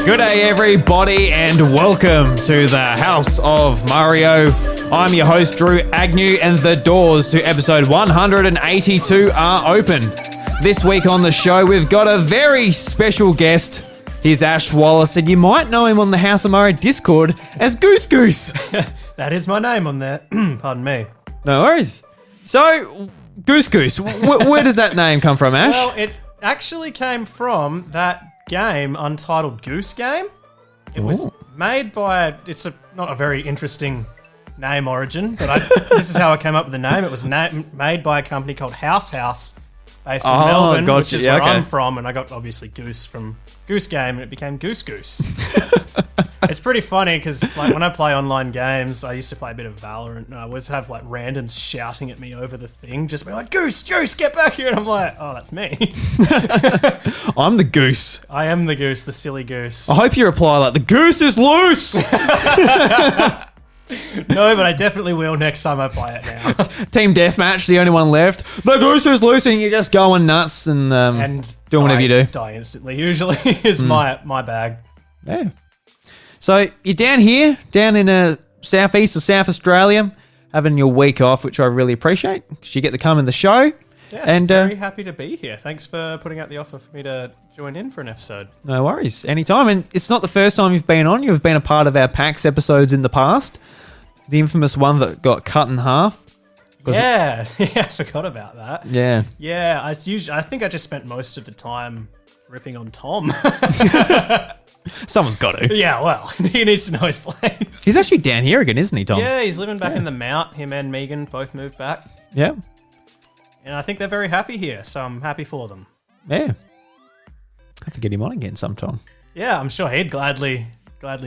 G'day everybody and welcome to the House of Mario. I'm your host Drew Agnew and the doors to episode 182 are open. This week on the show we've got a very special guest. He's Ash Wallis and you might know him on the House of Mario Discord as Goose Goose. That is my name on there. Pardon me. No worries. So, Goose Goose, where does that name come from, Ash? Well, it actually came from that game, Untitled Goose Game. It was made by, not a very interesting name origin, but this is how I came up with the name. It was made by a company called House, based in Melbourne, which is where I'm from, and I got obviously Goose from Goose Game, and it became Goose Goose. It's pretty funny because like when I play online games, I used to play a bit of Valorant, and I always have like randoms shouting at me over the thing, just be like, "Goose, get back here!" And I'm like, "Oh, that's me." I'm the goose. I am the goose, the silly goose. I hope you reply like, "The goose is loose." No, but I definitely will next time I play it now. Team Deathmatch, the only one left. The goose is loose, and you're just going nuts and doing whatever you do. Die instantly, usually, is my bag. Yeah. So you're down here, down in southeast or South Australia, having your week off, which I really appreciate because you get to come in the show. Yes, and very happy to be here. Thanks for putting out the offer for me to join in for an episode. No worries, anytime. And it's not the first time you've been on. You've been a part of our PAX episodes in the past. The infamous one that got cut in half. Yeah, I forgot about that. Yeah. Yeah, I think I just spent most of the time ripping on Tom. Someone's got to. Yeah, well, he needs to know his place. He's actually down here again, isn't he, Tom? Yeah, he's living back in the Mount. Him and Megan both moved back. Yeah. And I think they're very happy here, so I'm happy for them. Yeah. Have to get him on again sometime. Yeah, I'm sure he'd gladly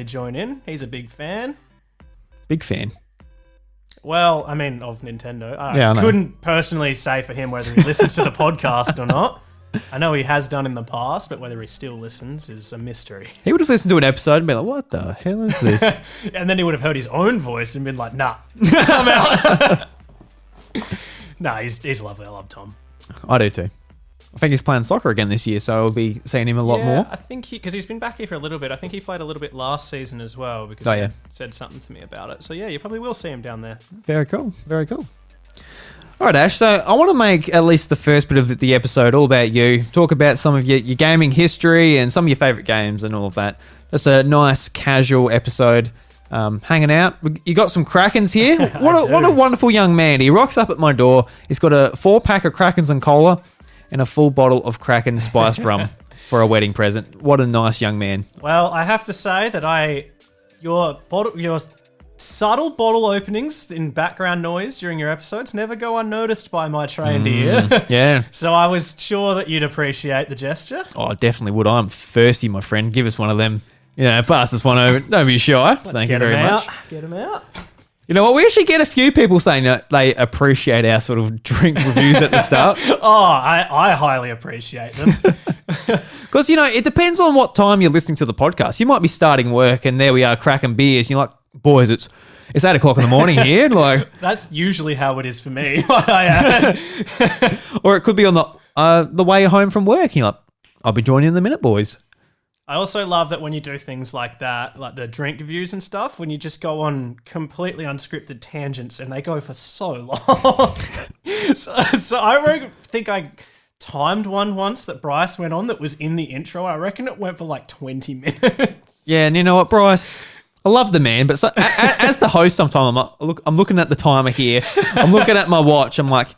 join in. He's a big fan. Big fan. Well, I mean, of Nintendo. I couldn't personally say for him whether he listens to the podcast or not. I know he has done in the past, but whether he still listens is a mystery. He would have listened to an episode and been like, what the hell is this? And then he would have heard his own voice and been like, nah, I'm out. Nah, he's lovely. I love Tom. I do too. I think he's playing soccer again this year, so I'll be seeing him a lot more. I think because he's been back here for a little bit. I think he played a little bit last season as well because he said something to me about it. So yeah, you probably will see him down there. Very cool. Very cool. All right, Ash. So I want to make at least the first bit of the episode all about you. Talk about some of your gaming history and some of your favourite games and all of that. Just a nice, casual episode. Hanging out. You got some Krakens here. What a wonderful young man. He rocks up at my door. He's got a 4-pack of Krakens and cola and a full bottle of Kraken spiced rum for a wedding present. What a nice young man. Well, I have to say that your subtle bottle openings in background noise during your episodes never go unnoticed by my trained ear. Yeah. So I was sure that you'd appreciate the gesture. Oh, I definitely would. I'm thirsty, my friend. Give us one of them. Pass us one over. Don't be shy. Thank you very much. Get them out. You know what? We actually get a few people saying that they appreciate our sort of drink reviews at the start. I highly appreciate them. Because, it depends on what time you're listening to the podcast. You might be starting work and there we are cracking beers. And you're like, boys, it's 8 o'clock in the morning here. Like that's usually how it is for me. Or it could be on the way home from work. And you're like, I'll be joining in the minute, boys. I also love that when you do things like that, like the drink reviews and stuff, when you just go on completely unscripted tangents and they go for so long. so I think I timed one once that Bryce went on that was in the intro. I reckon it went for like 20 minutes. Yeah, and you know what, Bryce? I love the man, but as the host, sometimes I'm looking at the timer here. I'm looking at my watch. I'm like,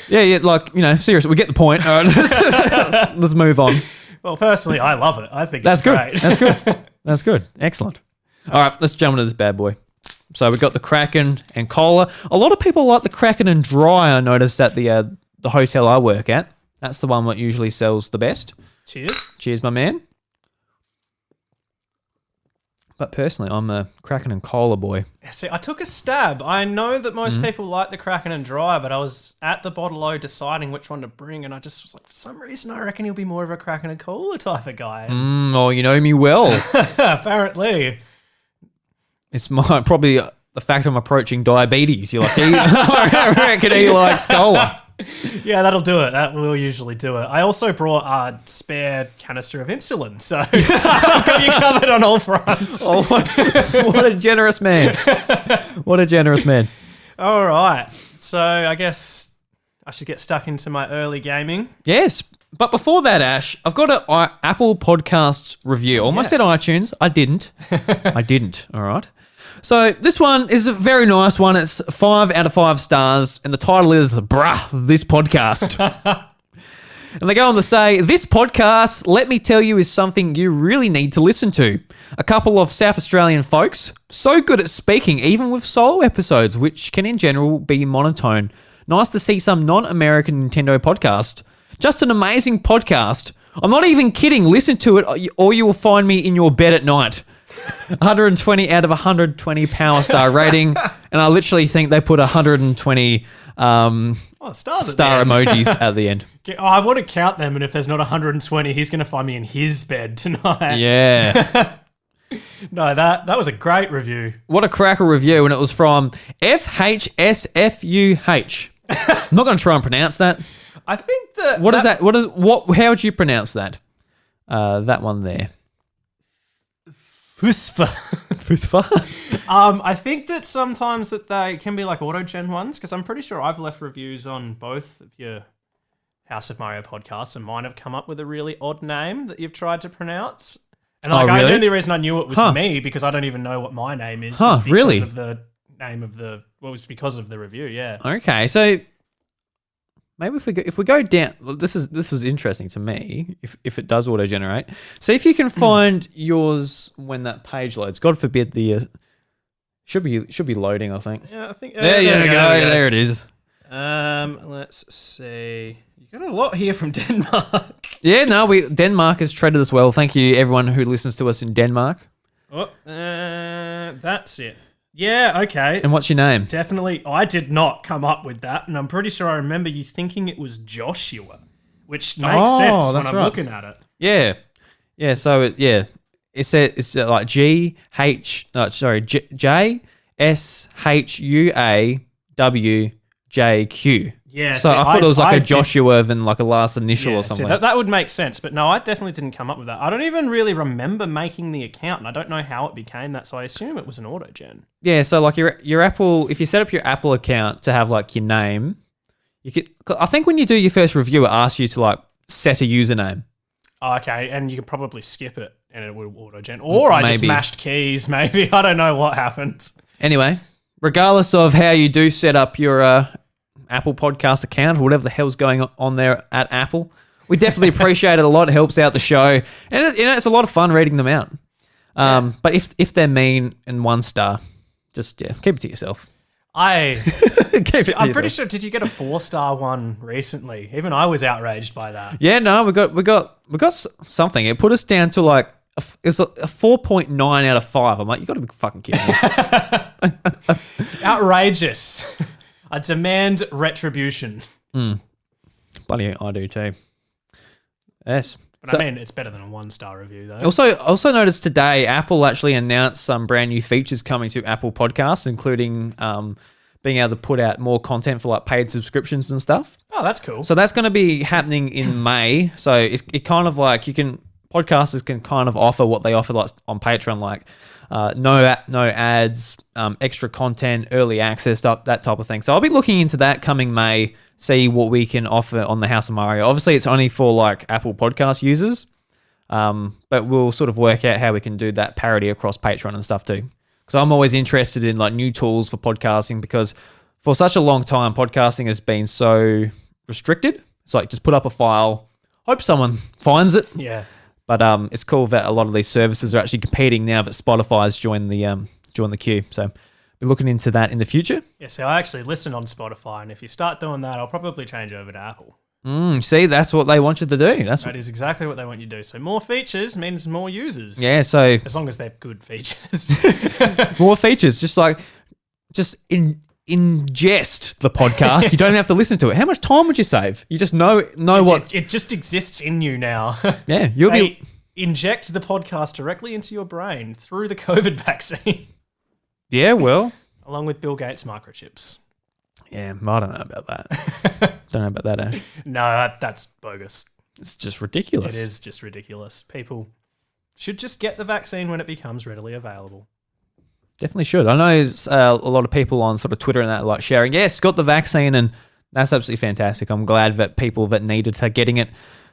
seriously, we get the point. All right, let's move on. Well, personally, I love it. I think it's great. That's good. That's good. Excellent. All right, let's jump into this bad boy. So we've got the Kraken and cola. A lot of people like the Kraken and dry, I noticed at the hotel I work at. That's the one that usually sells the best. Cheers. Cheers, my man. But personally, I'm a Kraken and cola boy. See, I took a stab. I know that most people like the Kraken and dry, but I was at the bottle O deciding which one to bring, and I just was like, for some reason, I reckon he'll be more of a Kraken and cola type of guy. Oh, you know me well. Apparently. It's probably the fact I'm approaching diabetes. You're like, I reckon he likes cola. Yeah, that'll do it. That will usually do it. I also brought a spare canister of insulin, so I've got you covered on all fronts. Oh, what a generous man. What a generous man. All right. So I guess I should get stuck into my early gaming. Yes. But before that, Ash, I've got an Apple Podcasts review. I almost said iTunes. I didn't. All right. So this one is a very nice one. It's 5 out of 5 stars, and the title is Bruh, This Podcast. And they go on to say, this podcast, let me tell you, is something you really need to listen to. A couple of South Australian folks, so good at speaking, even with solo episodes, which can in general be monotone. Nice to see some non-American Nintendo podcast. Just an amazing podcast. I'm not even kidding. Listen to it or you will find me in your bed at night. 120 out of 120 Power Star rating. And I literally think they put 120 star emojis at the end. I want to count them, and if there's not 120, he's going to find me in his bed tonight. Yeah. No, that was a great review. What a cracker review. And it was from FHSFUH. I'm not going to try and pronounce that. I think that... How would you pronounce that? That one there. Fusfa. Fusfa? I think that sometimes that they can be like auto-gen ones, because I'm pretty sure I've left reviews on both of your House of Mario podcasts, and mine have come up with a really odd name that you've tried to pronounce. And like, really? The only reason I knew it was me, because I don't even know what my name is. Was because really? Of the name of the... Well, it was because of the review, yeah. Okay, so... Maybe if we go down, this was interesting to me. If it does auto generate, see if you can find yours when that page loads. God forbid the should be loading. I think. Yeah, I think. There you go. There it is. Let's see. You got a lot here from Denmark. Yeah, no, Denmark has treated us well. Thank you, everyone who listens to us in Denmark. Oh, that's it. Yeah, okay. And what's your name? Definitely. I did not come up with that, and I'm pretty sure I remember you thinking it was Joshua, which makes sense when I'm looking at it. Yeah. Yeah, so it's like JSHUAWJQ. Yeah, so I thought it was like a Joshua than like a last initial or something. See, that would make sense, but no, I definitely didn't come up with that. I don't even really remember making the account, and I don't know how it became that, so I assume it was an auto-gen. Yeah, so like your Apple, if you set up your Apple account to have like your name, you could. I think when you do your first review, it asks you to like set a username. Oh, okay, and you could probably skip it, and it would auto-gen, or I just mashed keys. Maybe I don't know what happened. Anyway, regardless of how you do set up your Apple Podcast account or whatever the hell's going on there at Apple, we definitely appreciate it a lot. It helps out the show, and it's a lot of fun reading them out. But if they're mean and 1 star, just keep it to yourself. I'm pretty sure. Did you get a 4-star one recently? Even I was outraged by that. Yeah, no, we got something. It put us down to like it's a 4.9 out of 5. I'm like, you got to be fucking kidding me. Outrageous. I demand retribution. Bloody I do too. Yes. But I mean, it's better than a 1-star review, though. Also noticed today, Apple actually announced some brand new features coming to Apple Podcasts, including being able to put out more content for like paid subscriptions and stuff. Oh, that's cool. So that's going to be happening in May. So it kind of like podcasters can kind of offer what they offer like on Patreon, like no ads, extra content, early access, that type of thing. So I'll be looking into that coming May, see what we can offer on the House of Mario. Obviously, it's only for like Apple Podcast users, but we'll sort of work out how we can do that parity across Patreon and stuff too. Because I'm always interested in like new tools for podcasting, because for such a long time, podcasting has been so restricted. It's like just put up a file, hope someone finds it. Yeah. But it's cool that a lot of these services are actually competing now that Spotify's joined the queue. So we're looking into that in the future. Yeah, so I actually listen on Spotify, and if you start doing that, I'll probably change over to Apple. See, that's what they want you to do. That is exactly what they want you to do. So more features means more users. Yeah, so as long as they're good features. more features, just ingest the podcast. You don't have to listen to it. How much time would you save? You just know what it just exists in you now. Yeah, you'll inject the podcast directly into your brain through the COVID vaccine. Yeah, well, along with Bill Gates microchips. Yeah, I don't know about that. Don't know about that, Ash. No, that's bogus. It's just ridiculous. It is just ridiculous. People should just get the vaccine when it becomes readily available. Definitely should. I know a lot of people on sort of Twitter and that like sharing, yes, got the vaccine, and that's absolutely fantastic. I'm glad that people that needed are getting it.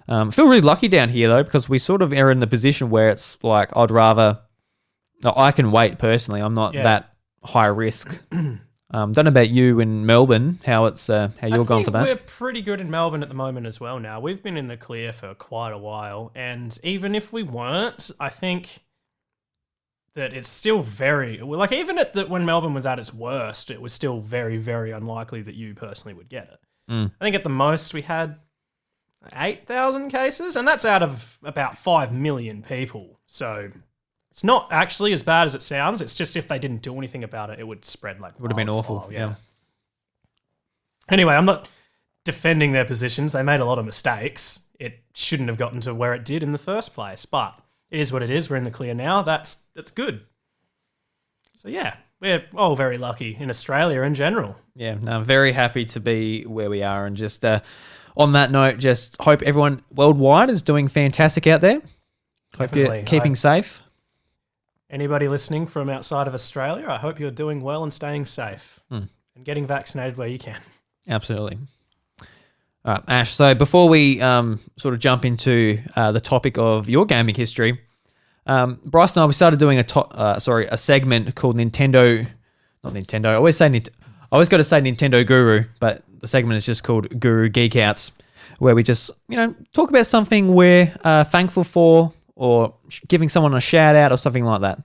I feel really lucky down here though, because we sort of are in the position where it's like I can wait personally. I'm not that high risk. Don't know about you in Melbourne, how you're going for that. We're pretty good in Melbourne at the moment as well now. We've been in the clear for quite a while, and even if we weren't, I think that it's still very, like even when Melbourne was at its worst, it was still very, very unlikely that you personally would get it. I think at the most we had 8,000 cases, and that's out of about 5 million people. So it's not actually as bad as it sounds. It's just if they didn't do anything about it, it would spread like would have been awful. Yeah. Anyway, I'm not defending their positions. They made a lot of mistakes. It shouldn't have gotten to where it did in the first place, but it is what it is. We're in the clear now. That's good. So yeah, we're all very lucky in Australia in general. Yeah, no, I'm very happy to be where we are, and just on that note, just hope everyone worldwide is doing fantastic out there. Hope you're keeping safe. Anybody listening from outside of Australia, I hope you're doing well and staying safe and getting vaccinated where you can. Absolutely. All right, Ash, so before we sort of jump into the topic of your gaming history, Bryce and I, we started doing a segment called Nintendo, not Nintendo, I always got to say Nintendo Guru, but the segment is just called Guru Geek Outs, where we just, talk about something we're thankful for, or giving someone a shout out or something like that.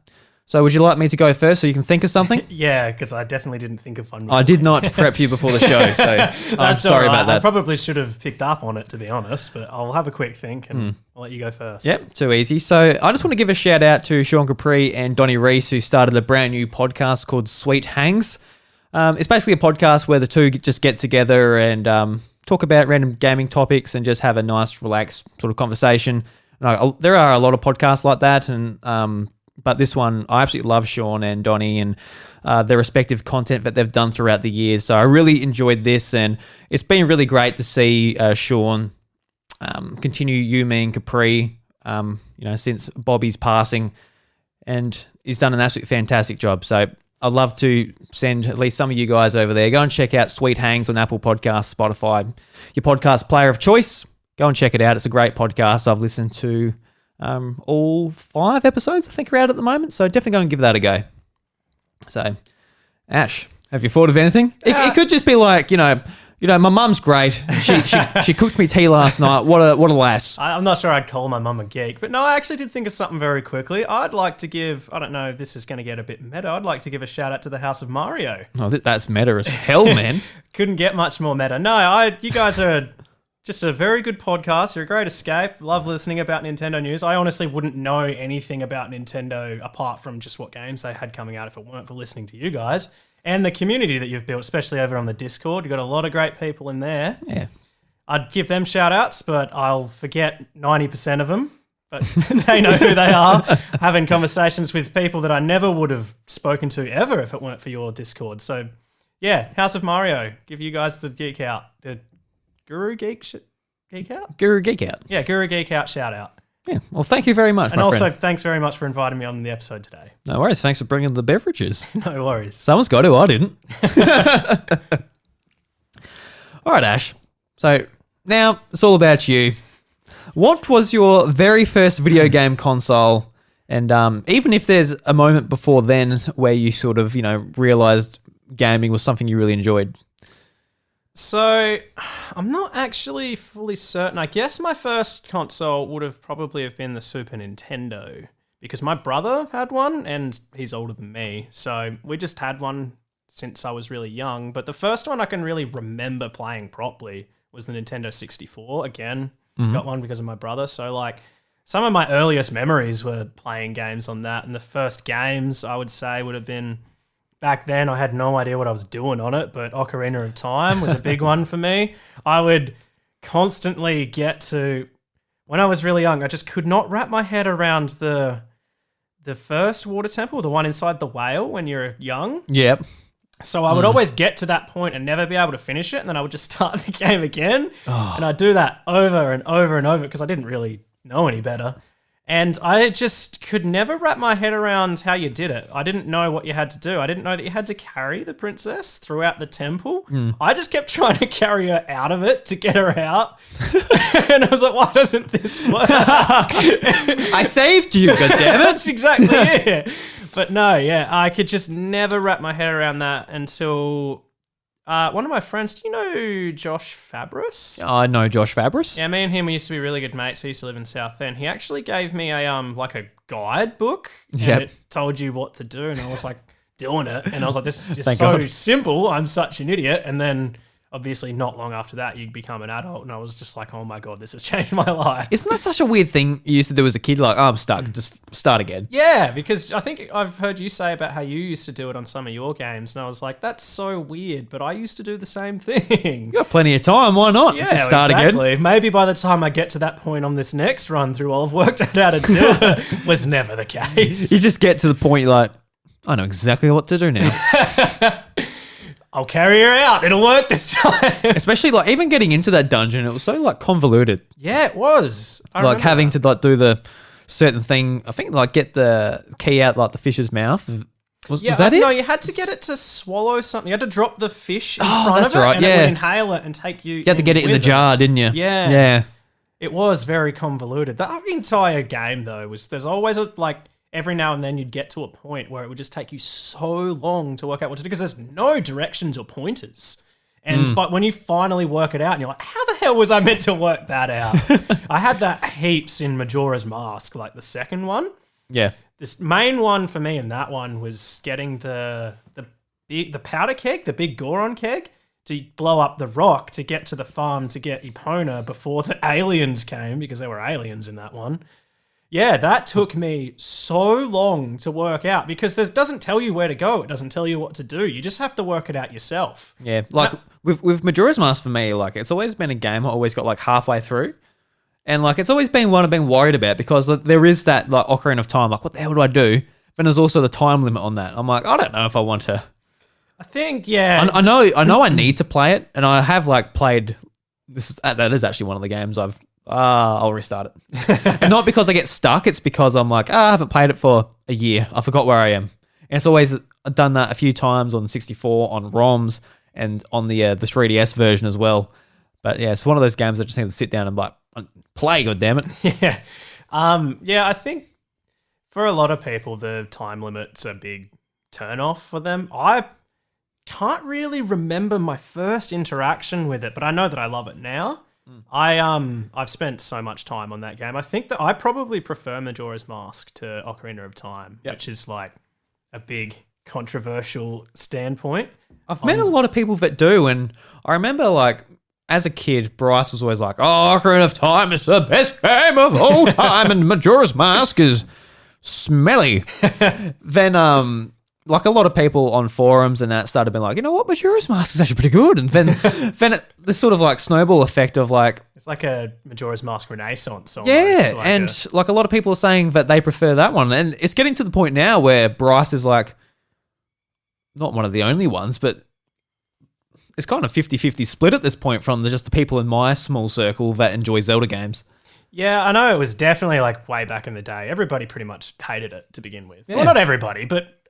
So would you like me to go first so you can think of something? Yeah, because I definitely didn't think of one. I did not prep you before the show, so I'm sorry about that. I probably should have picked up on it, to be honest, but I'll have a quick think and I'll let you go first. Yep, too easy. So I just want to give a shout out to Sean Capri and Donnie Reese, who started a brand new podcast called Sweet Hangs. It's basically a podcast where the two just get together and talk about random gaming topics and just have a nice, relaxed sort of conversation. There are a lot of podcasts like that, and but this one, I absolutely love Sean and Donnie and their respective content that they've done throughout the years. So I really enjoyed this, and it's been really great to see Sean continue you, me, and Capri, since Bobby's passing, and he's done an absolutely fantastic job. So I'd love to send at least some of you guys over there. Go and check out Sweet Hangs on Apple Podcasts, Spotify, your podcast player of choice. Go and check it out. It's a great podcast. I've listened to all 5 episodes, I think, are out at the moment. So definitely go and give that a go. So, Ash, have you thought of anything? It could just be like, my mum's great. She cooked me tea last night. What a lass. I'm not sure I'd call my mum a geek, but no, I actually did think of something very quickly. I'd like to give, I don't know if this is going to get a bit meta, I'd like to give a shout out to the House of Mario. Oh, that's meta as hell, man. Couldn't get much more meta. No, you guys are just a very good podcast. You're a great escape. Love listening about Nintendo news. I honestly wouldn't know anything about Nintendo apart from just what games they had coming out if it weren't for listening to you guys. And the community that you've built, especially over on the Discord. You've got a lot of great people in there. Yeah. I'd give them shout-outs, but I'll forget 90% of them. But they know who they are. Having conversations with people that I never would have spoken to ever if it weren't for your Discord. So, yeah, House of Mario. Give you guys the geek out. The Guru Geek out? Guru Geek Out. Yeah, Guru Geek Out shout-out. Yeah, well, thank you very much, and also, thanks very much for inviting me on the episode today. No worries. Thanks for bringing the beverages. No worries. Someone's got to. I didn't. All right, Ash. So now it's all about you. What was your very first video game console? And even if there's a moment before then where you sort of, realized gaming was something you really enjoyed. So, I'm not actually fully certain. I guess my first console would have probably have been the Super Nintendo because my brother had one and he's older than me. So, we just had one since I was really young. But the first one I can really remember playing properly was the Nintendo 64. Again, got one because of my brother. So, some of my earliest memories were playing games on that. And the first games I would say would have been... Back then, I had no idea what I was doing on it, but Ocarina of Time was a big one for me. I would constantly get to... When I was really young, I just could not wrap my head around the first water temple, the one inside the whale when you're young. Yep. So I would always get to that point and never be able to finish it, and then I would just start the game again. And I'd do that over and over and over because I didn't really know any better. And I just could never wrap my head around how you did it. I didn't know what you had to do. I didn't know that you had to carry the princess throughout the temple. I just kept trying to carry her out of it to get her out. And I was like, why doesn't this work? I saved you, goddammit. That's exactly it. But no, yeah, I could just never wrap my head around that until one of my friends, do you know Josh Fabris? I know Josh Fabris. Yeah, me and him, we used to be really good mates. He used to live in South End. He actually gave me a like a guide book, and it told you what to do, and I was like doing it, and I was like, this is just so simple. I'm such an idiot. And then obviously not long after that, you become an adult, and I was just like, oh my God, this has changed my life. Isn't that such a weird thing you used to do as a kid? Like, oh, I'm stuck, just start again. Yeah, because I think I've heard you say about how you used to do it on some of your games, and I was like, that's so weird, but I used to do the same thing. You got plenty of time, why not? Yeah, just start again. Maybe by the time I get to that point on this next run through, I'll have worked out how to do it. Was never the case. You just get to the point you're like, I know exactly what to do now. I'll carry her out. It'll work this time. Especially like even getting into that dungeon, it was so like convoluted. Yeah, it was. Like having to like do the certain thing. I think like get the key out like the fish's mouth. Was that it? No, you had to get it to swallow something. You had to drop the fish in front of it, and it would inhale it and take you. You had to get it in the jar, didn't you? Yeah. Yeah. It was very convoluted. The entire game though there's always every now and then you'd get to a point where it would just take you so long to work out what to do because there's no directions or pointers. And but when you finally work it out and you're like, how the hell was I meant to work that out? I had that heaps in Majora's Mask, like the second one. Yeah. This main one for me in that one was getting the powder keg, the big Goron keg, to blow up the rock to get to the farm to get Epona before the aliens came, because there were aliens in that one. Yeah, that took me so long to work out because it doesn't tell you where to go. It doesn't tell you what to do. You just have to work it out yourself. Yeah, like with Majora's Mask for me, like it's always been a game I always got like halfway through. And like it's always been one I've been worried about because there is that like Ocarina of Time, like what the hell do I do? But there's also the time limit on that. I'm like, I don't know if I want to. I think, yeah. I know I need to play it, and I have like played that is actually one of the games I'll restart it. And not because I get stuck, it's because I'm like, I haven't played it for a year. I forgot where I am. And it's always done that a few times on 64, on ROMs, and on the 3DS version as well. But yeah, it's one of those games I just need to sit down and like play, goddammit. Yeah. I think for a lot of people, the time limit's a big turn off for them. I can't really remember my first interaction with it, but I know that I love it now. I've spent so much time on that game. I think that I probably prefer Majora's Mask to Ocarina of Time, which is like a big controversial standpoint. I've met a lot of people that do, and I remember like as a kid, Bryce was always like, "Oh, Ocarina of Time is the best game of all time," and Majora's Mask is smelly. Then like a lot of people on forums and that started being like, you know what, Majora's Mask is actually pretty good. And then this sort of like snowball effect of like... It's like a Majora's Mask renaissance almost. Yeah, like a lot of people are saying that they prefer that one. And it's getting to the point now where Bryce is like, not one of the only ones, but it's kind of 50-50 split at this point from just the people in my small circle that enjoy Zelda games. Yeah, I know it was definitely like way back in the day. Everybody pretty much hated it to begin with. Yeah. Well, not everybody, but...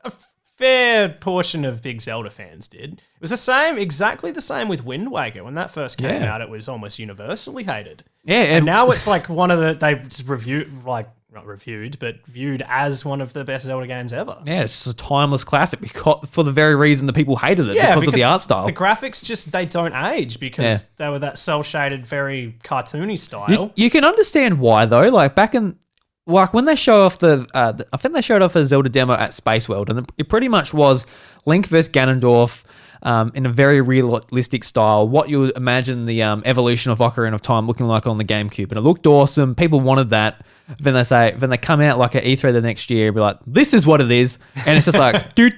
fair portion of big Zelda fans did. It was exactly the same with Wind Waker. When that first came out, it was almost universally hated. Yeah, and now it's like viewed as one of the best Zelda games ever. Yeah, it's a timeless classic for the very reason the people hated it, because of the art style. The graphics they don't age because they were that cel-shaded, very cartoony style. You can understand why though. Like back in... Like when they show off I think they showed off a Zelda demo at Space World, and it pretty much was Link versus Ganondorf in a very realistic style. What you would imagine the evolution of Ocarina of Time looking like on the GameCube, and it looked awesome. People wanted that. Then they come out like at E3 the next year, and be like, "This is what it is," and it's just like do.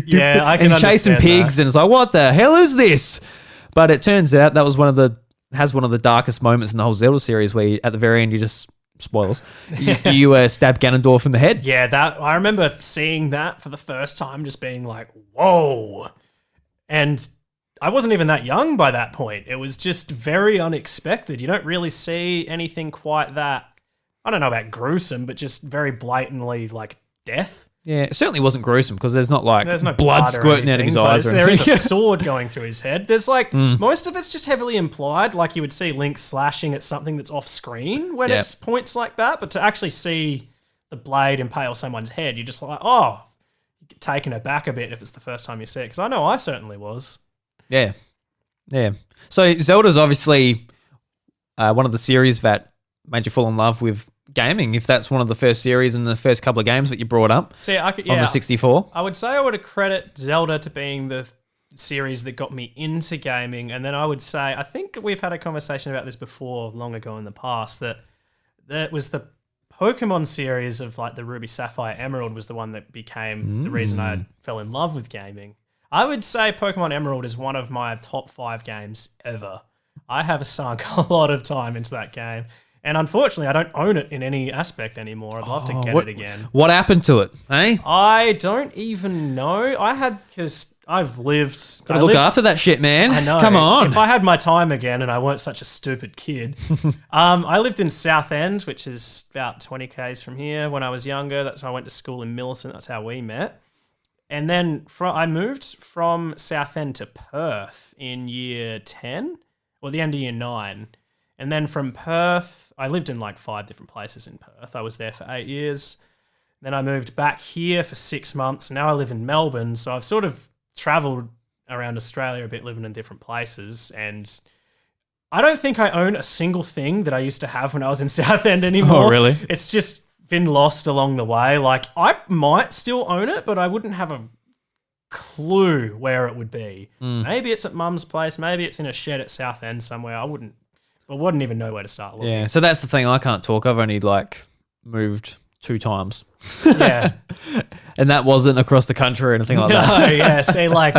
Yeah, I can and chasing pigs, and it's like, "What the hell is this?" But it turns out that was one of the darkest moments in the whole Zelda series, where at the very end you just spoilers, you stab Ganondorf in the head. Yeah, that I remember seeing that for the first time, just being like, whoa. And I wasn't even that young by that point. It was just very unexpected. You don't really see anything quite that, I don't know about gruesome, but just very blatantly like death. Yeah, it certainly wasn't gruesome because there's no blood squirting out of his eyes or there anything. is a sword going through his head. There's like, most of it's just heavily implied. Like you would see Link slashing at something that's off screen when it's points like that. But to actually see the blade impale someone's head, you're just like, oh, you get taken aback a bit if it's the first time you see it. Because I know I certainly was. Yeah. Yeah. So Zelda's obviously one of the series that made you fall in love with gaming, if that's one of the first series and the first couple of games that you brought up on the 64. I would say I would credit Zelda to being the series that got me into gaming. And then I would say, I think we've had a conversation about this before long ago in the past, that was the Pokemon series of like the Ruby, Sapphire, Emerald was the one that became the reason I fell in love with gaming. I would say Pokemon Emerald is one of my top 5 games ever. I have sunk a lot of time into that game. And unfortunately, I don't own it in any aspect anymore. I'd love to get it again. What happened to it, eh? I don't even know. Because I've lived... Gotta look after that shit, man. I know. Come on. If I had my time again and I weren't such a stupid kid. I lived in Southend, which is about 20 k's from here when I was younger. That's why I went to school in Millicent. That's how we met. And then I moved from Southend to Perth in year 10, or the end of year 9. And then from Perth, I lived in like 5 different places in Perth. I was there for 8 years. Then I moved back here for 6 months. Now I live in Melbourne. So I've sort of traveled around Australia a bit, living in different places. And I don't think I own a single thing that I used to have when I was in Southend anymore. Oh, really? It's just been lost along the way. Like I might still own it, but I wouldn't have a clue where it would be. Maybe it's at Mum's place. Maybe it's in a shed at Southend somewhere. I wouldn't even know where to start looking. Yeah, so that's the thing. I can't talk. I've only moved 2 times. Yeah. And that wasn't across the country or anything like that. No, yeah. See, like,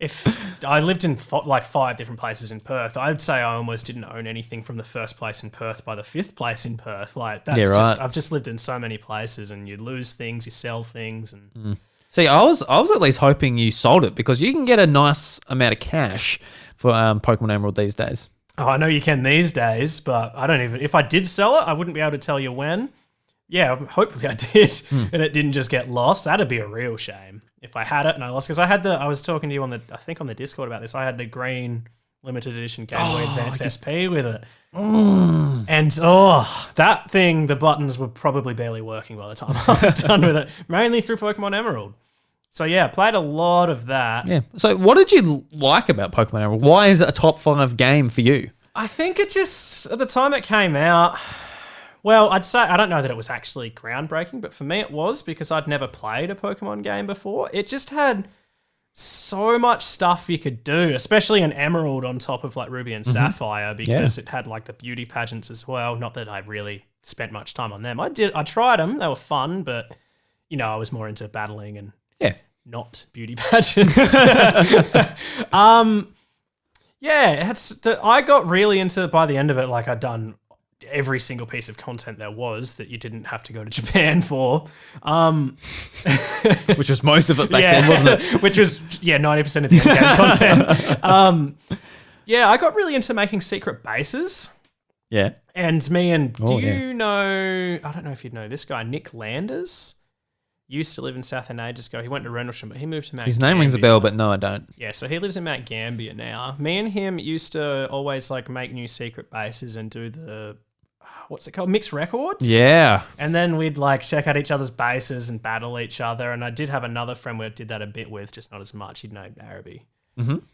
if I lived in 5 different places in Perth, I'd say I almost didn't own anything from the first place in Perth by the 5th place in Perth. Like, that's just, I've just lived in so many places and you lose things, you sell things. And See, I was at least hoping you sold it because you can get a nice amount of cash for Pokemon Emerald these days. Oh, I know you can these days, but I don't even... If I did sell it, I wouldn't be able to tell you when. Yeah, hopefully I did, and it didn't just get lost. That'd be a real shame if I had it and I lost. Because I was talking to you on the Discord about this. I had the green limited edition Game Boy Advance SP with it. And that thing, the buttons were probably barely working by the time I was done with it, mainly through Pokemon Emerald. So yeah, played a lot of that. Yeah. So what did you like about Pokemon Emerald? Why is it a top 5 game for you? I think it just, at the time it came out, well, I'd say, I don't know that it was actually groundbreaking, but for me it was because I'd never played a Pokemon game before. It just had so much stuff you could do, especially an Emerald on top of like Ruby and Sapphire, because it had like the beauty pageants as well. Not that I really spent much time on them. I tried them. They were fun, but I was more into battling and not beauty pageants. I got really into, by the end of it, like I'd done every single piece of content there was that you didn't have to go to Japan for. Which was most of it back then, wasn't it? Which was, 90% of the in-game content. I got really into making secret bases. Yeah. And me and, you know, I don't know if you'd know this guy, Nick Landers. Used to live in Southend ages ago. He went to Rendlesham, but he moved to Mount His name rings a bell, but no, I don't. Yeah, so he lives in Mount Gambier now. Me and him used to always like make new secret bases and do the, what's it called? Mixed records? Yeah. And then we'd like check out each other's bases and battle each other. And I did have another friend we did that a bit with, just not as much. He'd know Araby.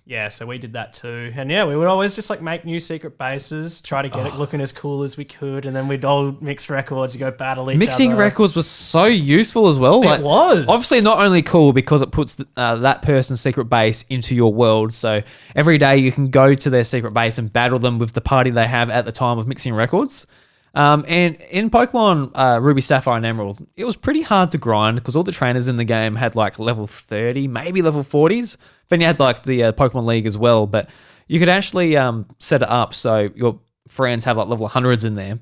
Yeah, so we did that too. And we would always just like make new secret bases, try to get it looking as cool as we could, and then we'd all mix records, you go battle each other. Mixing records was so useful as well. It was. Obviously not only cool because it puts that person's secret base into your world, so every day you can go to their secret base and battle them with the party they have at the time of mixing records. And in Pokemon Ruby, Sapphire, and Emerald, it was pretty hard to grind because all the trainers in the game had like level 30, maybe level 40s. Then you had like the Pokemon League as well, but you could actually set it up so your friends have like level 100s in there.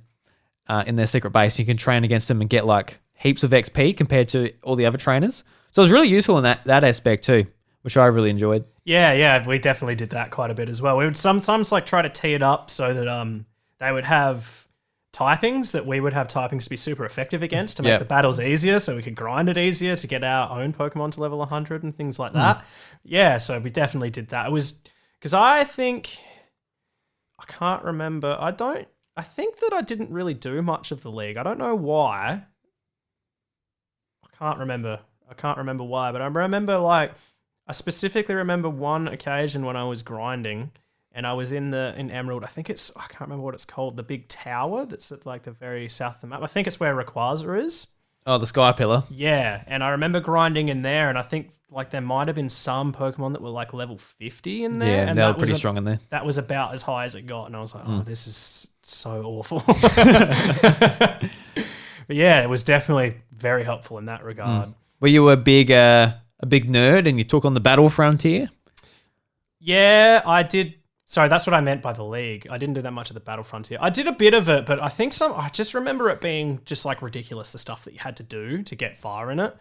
in their secret base. You can train against them and get like heaps of XP compared to all the other trainers. So it was really useful in that aspect too, which I really enjoyed. Yeah, we definitely did that quite a bit as well. We would sometimes like try to tee it up so that they would have typings that we would have typings to be super effective against to make the battles easier, so we could grind it easier to get our own Pokemon to level 100 and things like that. Yeah, so we definitely did that. It was because I can't remember. I think that I didn't really do much of the league. I don't know why. I can't remember why, but I remember like I specifically remember one occasion when I was grinding. And I was in Emerald. I can't remember what it's called. The big tower that's at like the very south of the map. I think it's where Rayquaza is. Oh, the Sky Pillar. Yeah, and I remember grinding in there, and I think like there might have been some Pokemon that were like level 50 in there. Yeah, and they were pretty strong in there. That was about as high as it got, and I was like, oh, this is so awful. But yeah, it was definitely very helpful in that regard. Were you a big nerd and you took on the Battle Frontier? Yeah, I did. Sorry, that's what I meant by the league. I didn't do that much of the Battle Frontier. I did a bit of it, but I just remember it being just like ridiculous, the stuff that you had to do to get far in it.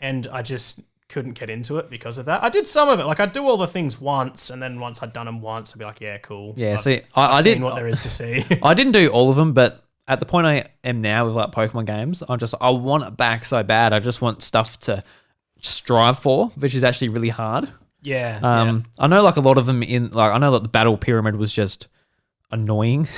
And I just couldn't get into it because of that. I did some of it. Like I'd do all the things once, and then once I'd done them once, I'd be like, yeah, cool. Yeah, I've seen what there is to see. I didn't do all of them, but at the point I am now with like Pokemon games, I want it back so bad. I just want stuff to strive for, which is actually really hard. Yeah, I know like a lot of them I know that the battle pyramid was just annoying,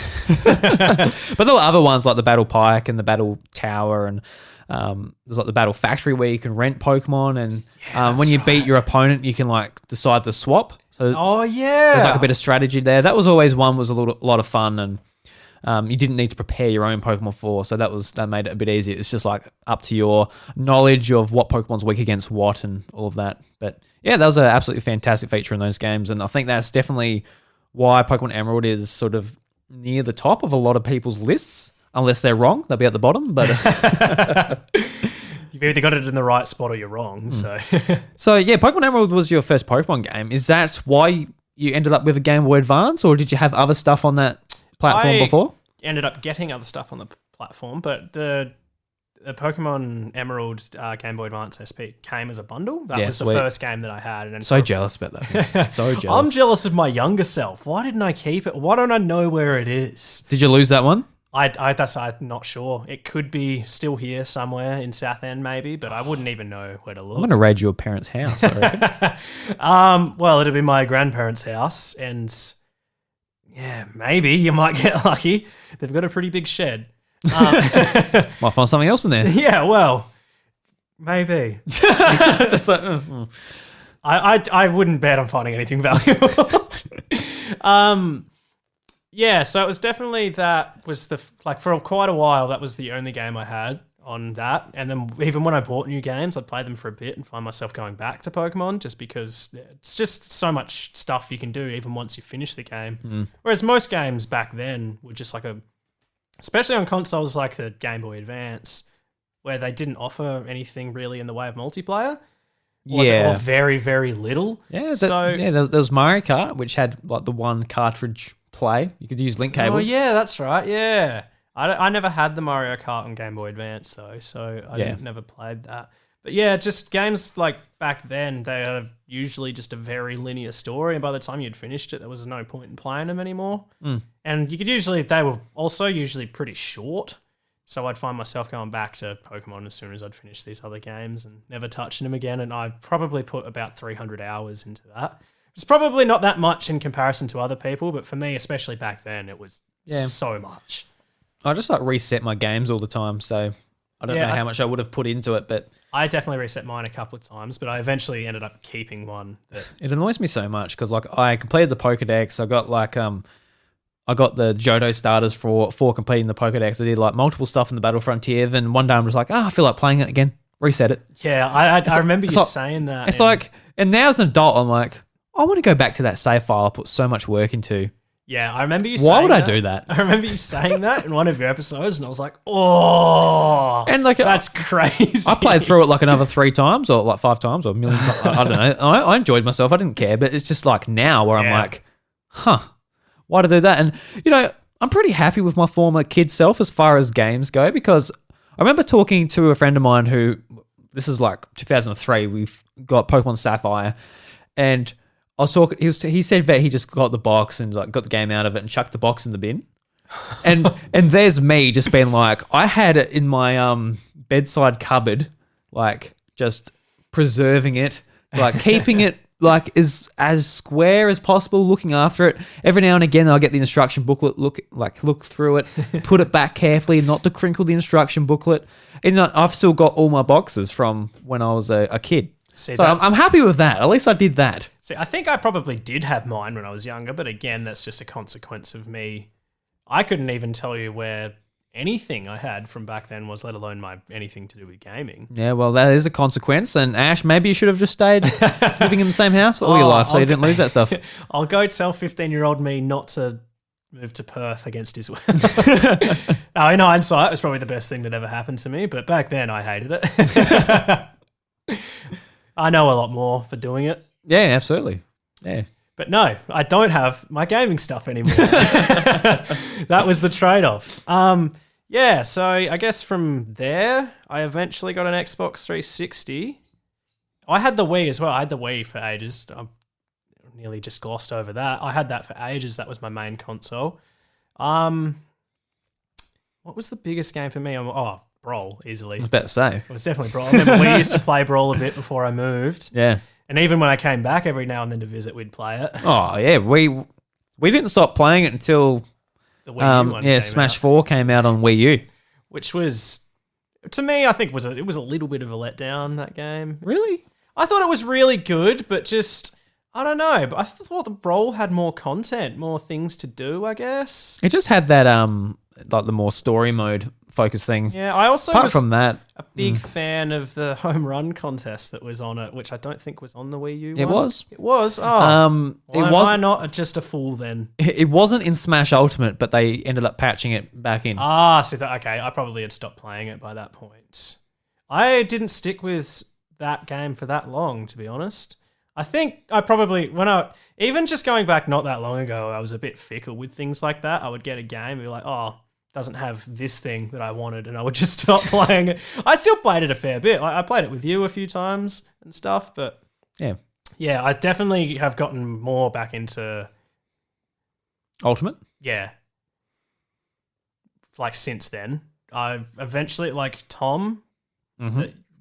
but there were other ones like the battle pike and the battle tower, and there's like the battle factory where you can rent Pokemon, and when you beat your opponent, you can like decide to swap. So there's like a bit of strategy there. That was always one was a lot of fun, and you didn't need to prepare your own Pokemon for, so that made it a bit easier. It's just like up to your knowledge of what Pokemon's weak against what and all of that. But yeah, that was an absolutely fantastic feature in those games, and I think that's definitely why Pokemon Emerald is sort of near the top of a lot of people's lists. Unless they're wrong, they'll be at the bottom. But you've either got it in the right spot or you're wrong. So yeah, Pokemon Emerald was your first Pokemon game. Is that why you ended up with a Game Boy Advance, or did you have other stuff on that platform before? Ended up getting other stuff on the platform, but the Pokemon Emerald Game Boy Advance SP came as a bundle. That was the first game that I had. And so jealous about that. So jealous. I'm jealous of my younger self. Why didn't I keep it? Why don't I know where it is? Did you lose that one? I'm not sure. It could be still here somewhere in Southend maybe, but I wouldn't even know where to look. I'm going to raid your parents' house, I reckon. Well, it'll be my grandparents' house, and yeah, maybe you might get lucky. They've got a pretty big shed. Might find something else in there. Yeah, well, maybe. Just like, I wouldn't bet on finding anything valuable. Yeah, so it was definitely for quite a while, that was the only game I had on that. And then even when I bought new games, I'd play them for a bit and find myself going back to Pokemon just because it's just so much stuff you can do even once you finish the game. Whereas most games back then were just like especially on consoles like the Game Boy Advance, where they didn't offer anything really in the way of multiplayer. Or very, very little. Yeah, there was Mario Kart, which had like the one cartridge play. You could use link cables. Oh, yeah, that's right, yeah. I never had the Mario Kart on Game Boy Advance, though, so I never played that. But yeah, just games like back then, they had usually just a very linear story, and by the time you'd finished it, there was no point in playing them anymore. And they were also usually pretty short, so I'd find myself going back to Pokemon as soon as I'd finished these other games and never touching them again, and I probably put about 300 hours into that. It's probably not that much in comparison to other people, but for me, especially back then, it was so much. I just like reset my games all the time, so I don't know how much I would have put into it, but I definitely reset mine a couple of times, but I eventually ended up keeping one. It annoys me so much because like I completed the Pokedex. I got like I got the Johto starters for completing the Pokedex. I did like multiple stuff in the Battle Frontier. Then one day I was like, I feel like playing it again. Reset it. Yeah, I remember you saying that. It's like, and now as an adult, I'm like, I want to go back to that save file I put so much work into. Yeah, I remember you saying Why would I do that? I remember you saying that in one of your episodes, and I was like, oh, and like that's crazy. I played through it like another 3 times or like 5 times or a million times. I don't know. I enjoyed myself. I didn't care, but it's just like now where I'm like, why did I do that? And, you know, I'm pretty happy with my former kid self as far as games go, because I remember talking to a friend of mine who, this is like 2003, we've got Pokemon Sapphire, and I was talking, he said that he just got the box and like got the game out of it and chucked the box in the bin. And there's me just being like, I had it in my bedside cupboard, like just preserving it, like keeping it like as square as possible, looking after it. Every now and again, I'll get the instruction booklet, look through it, put it back carefully, not to crinkle the instruction booklet. And I've still got all my boxes from when I was a kid. See, so I'm happy with that. At least I did that. See, I think I probably did have mine when I was younger, but again, that's just a consequence of me. I couldn't even tell you where anything I had from back then was, let alone anything to do with gaming. Yeah, well, that is a consequence. And Ash, maybe you should have just stayed living in the same house for all your life so you didn't lose that stuff. I'll go tell 15-year-old me not to move to Perth against his will. No, in hindsight, it was probably the best thing that ever happened to me, but back then I hated it. I know a lot more for doing it. Yeah, absolutely. Yeah. But no, I don't have my gaming stuff anymore. That was the trade-off. Yeah, so I guess from there, I eventually got an Xbox 360. I had the Wii as well. I had the Wii for ages. I nearly just glossed over that. I had that for ages. That was my main console. What was the biggest game for me? Brawl, easily. I was about to say. It was definitely Brawl. I remember we used to play Brawl a bit before I moved. Yeah. And even when I came back every now and then to visit, we'd play it. Oh, yeah. We didn't stop playing it until the Wii U one came Smash out. 4 came out on Wii U. Which was, to me, I think it was a little bit of a letdown, that game. Really? I thought it was really good, but just, I don't know. But I thought the Brawl had more content, more things to do, I guess. It just had that, like the more story mode focus thing. Yeah, I also Apart was from that, a big fan of the home run contest that was on it, which I don't think was on the Wii U it one. was. It was? Oh. It Why am was I not just a fool then? It wasn't in Smash Ultimate, but they ended up patching it back in. Okay. I probably had stopped playing it by that point. I didn't stick with that game for that long, to be honest. I think I probably, even just going back not that long ago, I was a bit fickle with things like that. I would get a game and be like, doesn't have this thing that I wanted, and I would just stop playing it. I still played it a fair bit. I played it with you a few times and stuff, but yeah, I definitely have gotten more back into Ultimate? Yeah. Like since then. I've eventually, like Tom,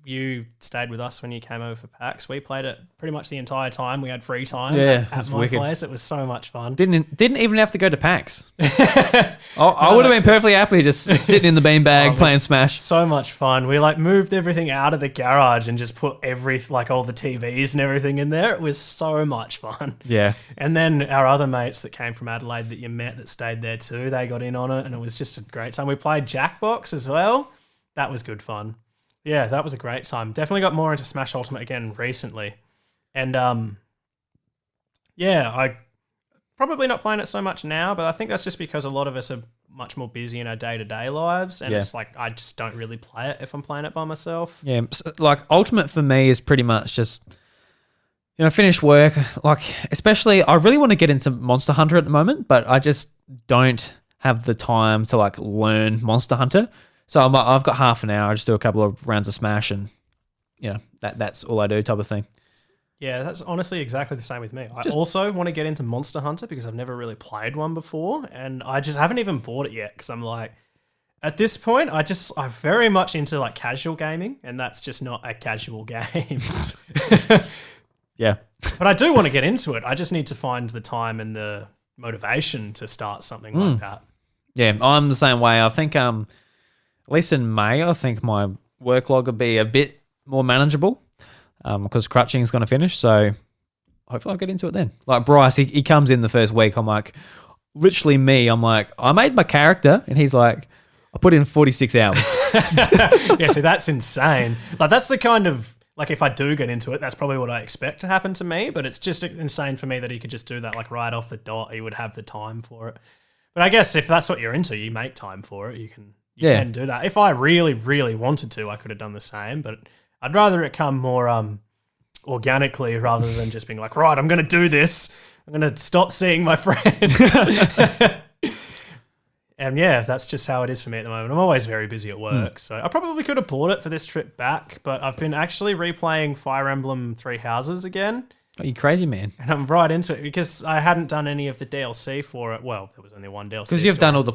you stayed with us when you came over for PAX. We played it pretty much the entire time. We had free time at my place. It was so much fun. Didn't even have to go to PAX. I would have been perfectly happy just sitting in the beanbag playing Smash. So much fun. We moved everything out of the garage and just put all the TVs and everything in there. It was so much fun. Yeah. And then our other mates that came from Adelaide that you met that stayed there too, they got in on it, and it was just a great time. We played Jackbox as well. That was good fun. Yeah, that was a great time. Definitely got more into Smash Ultimate again recently. And I probably not playing it so much now, but I think that's just because a lot of us are much more busy in our day-to-day lives, and it's like I just don't really play it if I'm playing it by myself. Yeah, like Ultimate for me is pretty much just, finish work. Like, especially, I really want to get into Monster Hunter at the moment, but I just don't have the time to learn Monster Hunter. So I've got half an hour. I just do a couple of rounds of Smash, and that's all I do, type of thing. Yeah, that's honestly exactly the same with me. I also want to get into Monster Hunter because I've never really played one before, and I just haven't even bought it yet because I'm like, at this point, I'm very much into casual gaming, and that's just not a casual game. Yeah. But I do want to get into it. I just need to find the time and the motivation to start something like that. Yeah, I'm the same way. I think at least in May, I think my workload will be a bit more manageable because crutching is going to finish. So hopefully I'll get into it then. Like Bryce, he comes in the first week. I'm like, literally I'm like, I made my character. And he's like, I put in 46 hours. Yeah, see, that's insane. That's the kind of, if I do get into it, that's probably what I expect to happen to me. But it's just insane for me that he could just do that right off the dot. He would have the time for it. But I guess if that's what you're into, you make time for it. You can do that. If I really, really wanted to, I could have done the same, but I'd rather it come more organically rather than just being like, right, I'm going to do this. I'm going to stop seeing my friends. And yeah, that's just how it is for me at the moment. I'm always very busy at work, so I probably could have bought it for this trip back, but I've been actually replaying Fire Emblem Three Houses again. Oh, you crazy man. And I'm right into it because I hadn't done any of the DLC for it. Well, there was only one DLC. Because you've done all the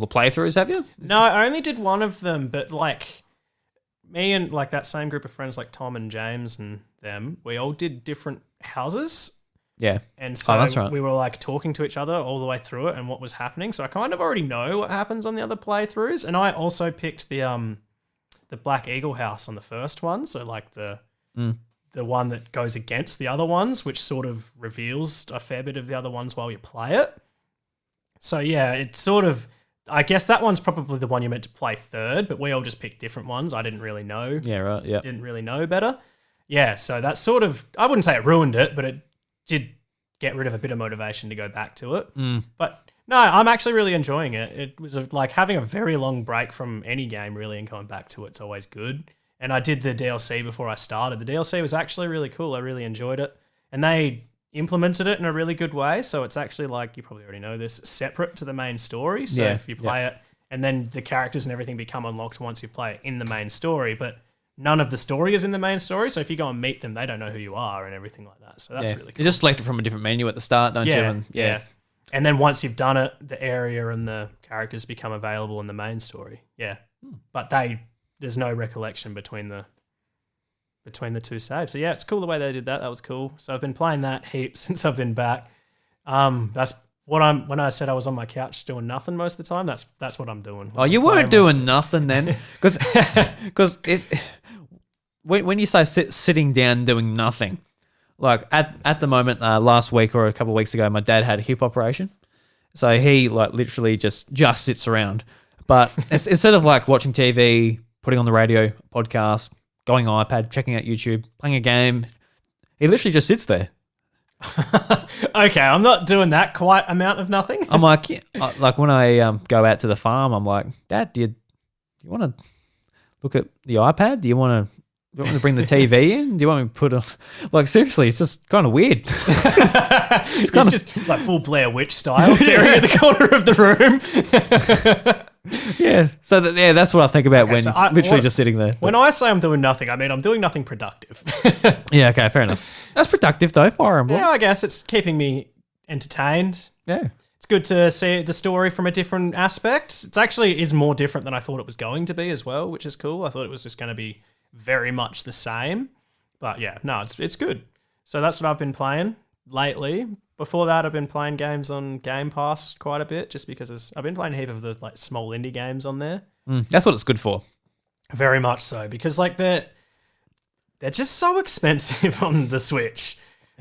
playthroughs, have you? No, I only did one of them, but like me and like that same group of friends, like Tom and James and them, we all did different houses. Yeah. And so that's right. we were like talking to each other all the way through it and what was happening. So I kind of already know what happens on the other playthroughs. And I also picked the Black Eagle house on the first one. So like the one that goes against the other ones, which sort of reveals a fair bit of the other ones while you play it. So yeah, it's sort of, I guess that one's probably the one you're meant to play third, but we all just picked different ones. I didn't really know. Yeah, right. Yeah. Didn't really know better. Yeah, so that's sort of, I wouldn't say it ruined it, but it did get rid of a bit of motivation to go back to it. But no, I'm actually really enjoying it. It was like having a very long break from any game really and going back to it's always good. And I did the DLC before I started. The DLC was actually really cool. I really enjoyed it. And they implemented it in a really good way. So it's actually like, you probably already know this, separate to the main story. So if you play it and then the characters and everything become unlocked once you play it in the main story, but none of the story is in the main story. So if you go and meet them, they don't know who you are and everything like that. So that's really cool. You just select it from a different menu at the start, don't you? And, yeah. And then once you've done it, the area and the characters become available in the main story. Yeah. But there's no recollection between the two saves. So yeah, it's cool the way they did that. That was cool. So I've been playing that heaps since I've been back. That's what when I said I was on my couch doing nothing most of the time, that's what I'm doing. Oh, you weren't doing nothing then? Because it's when you say sitting down doing nothing, like at the moment, last week or a couple of weeks ago, my dad had a hip operation. So he like literally just sits around. But instead of like watching TV, putting on the radio, podcast, going iPad, checking out YouTube, playing a game, he literally just sits there. Okay, I'm not doing that quite amount of nothing. I'm like, like when I go out to the farm, I'm like, Dad, do you want to look at the iPad? Do you want to bring the TV in? Do you want me to put a... Like, seriously, it's just kind of weird. It's just like full Blair Witch style, staring at the corner of the room. Yeah. So that's what I think about when literally just sitting there. When I say I'm doing nothing, I mean I'm doing nothing productive. Yeah, okay, fair enough. That's productive though, Fire Emblem. Yeah, I guess it's keeping me entertained. Yeah. It's good to see the story from a different aspect. It actually is more different than I thought it was going to be as well, which is cool. I thought it was just going to be very much the same. But yeah, no, it's good. So that's what I've been playing lately. Before that, I've been playing games on Game Pass quite a bit, just because I've been playing a heap of the like small indie games on there. That's what it's good for. Very much so, because like they're just so expensive on the Switch.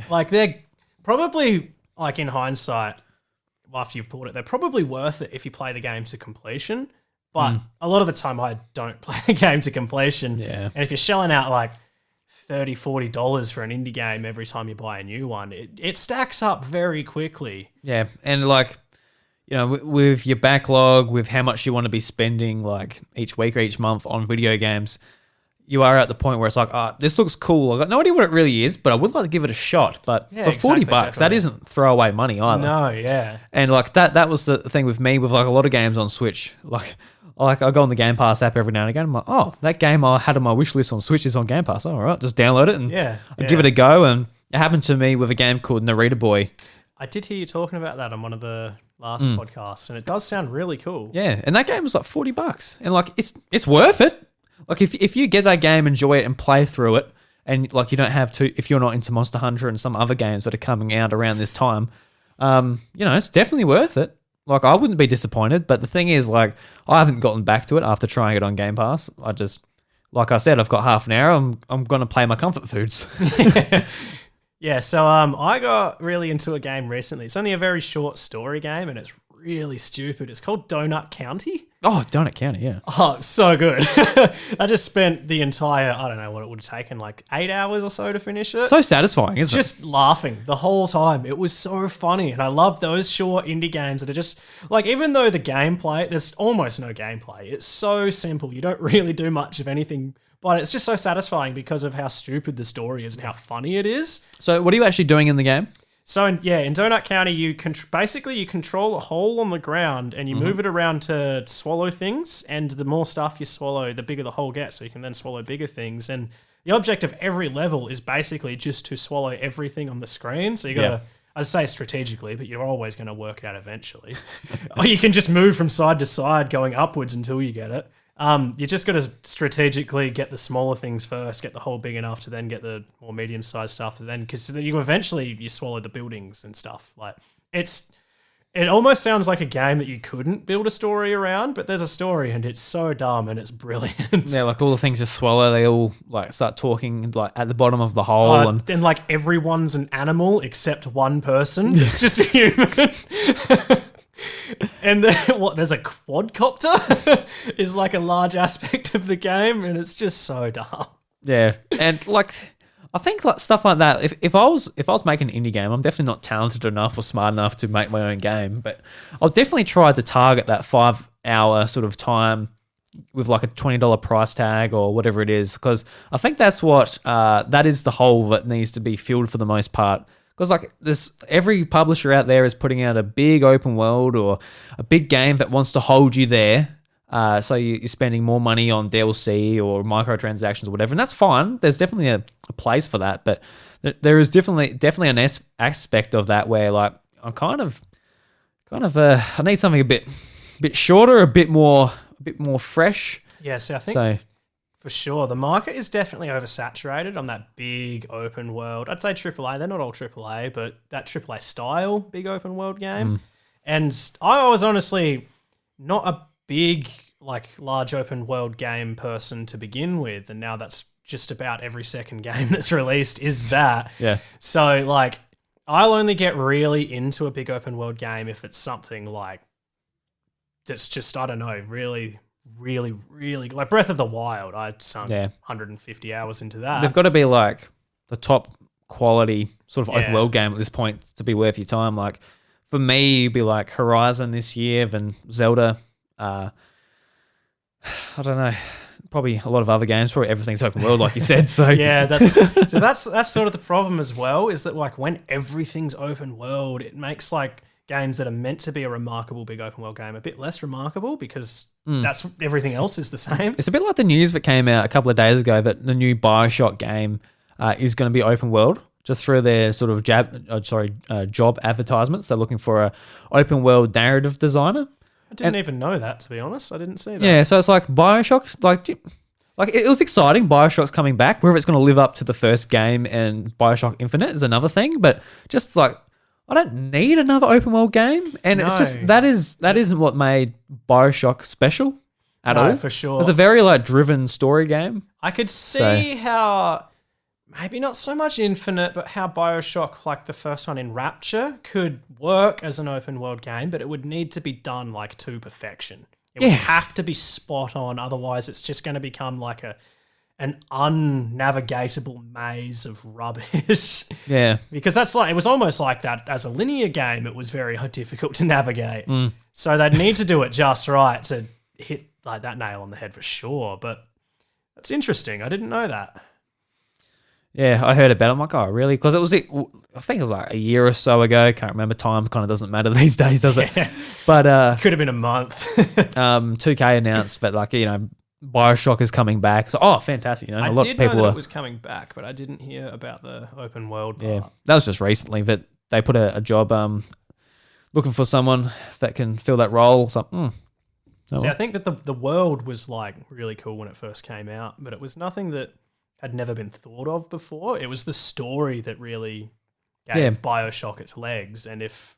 Like they're probably, like in hindsight, after you've bought it, they're probably worth it if you play the game to completion. But a lot of the time I don't play the game to completion. Yeah. And if you're shelling out like $30, $40 for an indie game every time you buy a new one, it stacks up very quickly. Yeah. And like, you know, with your backlog, with how much you want to be spending like each week or each month on video games, you are at the point where it's like, this looks cool. I've got no idea what it really is, but I would like to give it a shot. But for $40, definitely. That isn't throwaway money either. No, yeah. And like that was the thing with me with like a lot of games on Switch. Like I go on the Game Pass app every now and again. I'm like, oh, that game I had on my wish list on Switch is on Game Pass. All right, just download it and give it a go. And it happened to me with a game called Narita Boy. I did hear you talking about that on one of the last podcasts, and it does sound really cool. Yeah, and that game was like $40, and like it's worth it. Like if you get that game, enjoy it, and play through it, and like you don't have to, if you're not into Monster Hunter and some other games that are coming out around this time, you know, it's definitely worth it. Like I wouldn't be disappointed, but the thing is, like I haven't gotten back to it after trying it on Game Pass. I just, like I said, I've got half an hour. I'm gonna play my comfort foods. Yeah, so I got really into a game recently. It's only a very short story game, and it's really stupid. It's called Donut County. Oh, Donut County, yeah. Oh, so good. I just spent the entire, I don't know what it would have taken, like 8 hours or so to finish it. So satisfying, isn't it? Just laughing the whole time. It was so funny. And I love those short indie games that are just, like, even though the gameplay, there's almost no gameplay. It's so simple. You don't really do much of anything, but it's just so satisfying because of how stupid the story is and how funny it is. So what are you actually doing in the game? So in Donut County, you basically you control a hole on the ground and you move it around to swallow things. And the more stuff you swallow, the bigger the hole gets. So you can then swallow bigger things. And the object of every level is basically just to swallow everything on the screen. So you got to, I'd say strategically, but you're always going to work it out eventually. Or you can just move from side to side, going upwards until you get it. You just got to strategically get the smaller things first, get the hole big enough to then get the more medium-sized stuff, and then because you eventually you swallow the buildings and stuff. Like it almost sounds like a game that you couldn't build a story around, but there's a story and it's so dumb and it's brilliant. Yeah, like all the things you swallow, they all like start talking like at the bottom of the hole, and then like everyone's an animal except one person. It's just a human. And then, there's a quadcopter is like a large aspect of the game, and it's just so dumb. Yeah, and like I think like stuff like that. If I was making an indie game, I'm definitely not talented enough or smart enough to make my own game, but I'll definitely try to target that 5-hour sort of time with like a $20 price tag or whatever it is, because I think that's what that is the hole that needs to be filled for the most part. Because like every publisher out there is putting out a big open world or a big game that wants to hold you there. So you're spending more money on DLC or microtransactions or whatever, and that's fine. There's definitely a place for that, but there is definitely an aspect of that where like I'm kind of I need something a bit shorter, a bit more fresh. Yeah, I think. For sure. The market is definitely oversaturated on that big open world. I'd say AAA. They're not all AAA, but that AAA style big open world game. And I was honestly not a big, like, large open world game person to begin with. And now that's just about every second game that's released is that. Yeah. So, like, I'll only get really into a big open world game if it's something like that's just, I don't know, really like Breath of the Wild. I sunk 150 hours into that. They've got to be like the top quality sort of open world game at this point to be worth your time. Like for me, it'd be like Horizon this year, then Zelda. I don't know. Probably a lot of other games. Probably everything's open world, like you said. So yeah, that's sort of the problem as well. Is that like when everything's open world, it makes like games that are meant to be a remarkable big open world game a bit less remarkable because that's everything else is the same. It's a bit like the news that came out a couple of days ago that the new BioShock game is going to be open world. Just through their sort of job advertisements, they're looking for a open world narrative designer. I didn't even know that, to be honest. I didn't see that. Yeah, so it's like BioShock, like it was exciting. BioShock's coming back. Whether it's going to live up to the first game and BioShock Infinite is another thing, but just like I don't need another open world game, and it's just that isn't what made BioShock special at all. For sure. It's a very like driven story game. I could see how maybe not so much Infinite, but how BioShock, like the first one in Rapture, could work as an open world game, but it would need to be done like to perfection. It would have to be spot on, otherwise it's just going to become like an unnavigatable maze of rubbish. Yeah. Because that's like, it was almost like that as a linear game, it was very difficult to navigate. So they'd need to do it just right to hit like that nail on the head for sure. But that's interesting. I didn't know that. Yeah, I heard about it. I'm like, oh, really? Because I think it was like a year or so ago. Can't remember. Time kind of doesn't matter these days, does it? But could have been a month. 2K announced that, like, you know, BioShock is coming back. So, oh, fantastic! You know, a lot of people know that it was coming back, but I didn't hear about the open world part. Yeah, that was just recently that they put a job looking for someone that can fill that role. So, I think that the world was like really cool when it first came out, but it was nothing that had never been thought of before. It was the story that really gave BioShock its legs, and if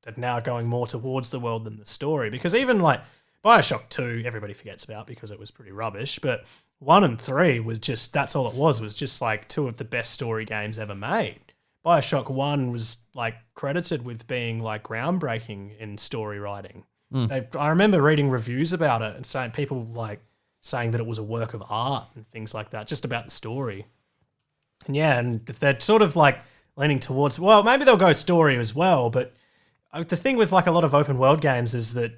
they're now going more towards the world than the story, because even like BioShock 2, everybody forgets about because it was pretty rubbish, but 1 and 3 was just, that's all it was just like two of the best story games ever made. BioShock 1 was like credited with being like groundbreaking in story writing. I remember reading reviews about it and saying saying that it was a work of art and things like that, just about the story. And yeah, and they're sort of like leaning towards, well, maybe they'll go story as well, but the thing with like a lot of open world games is that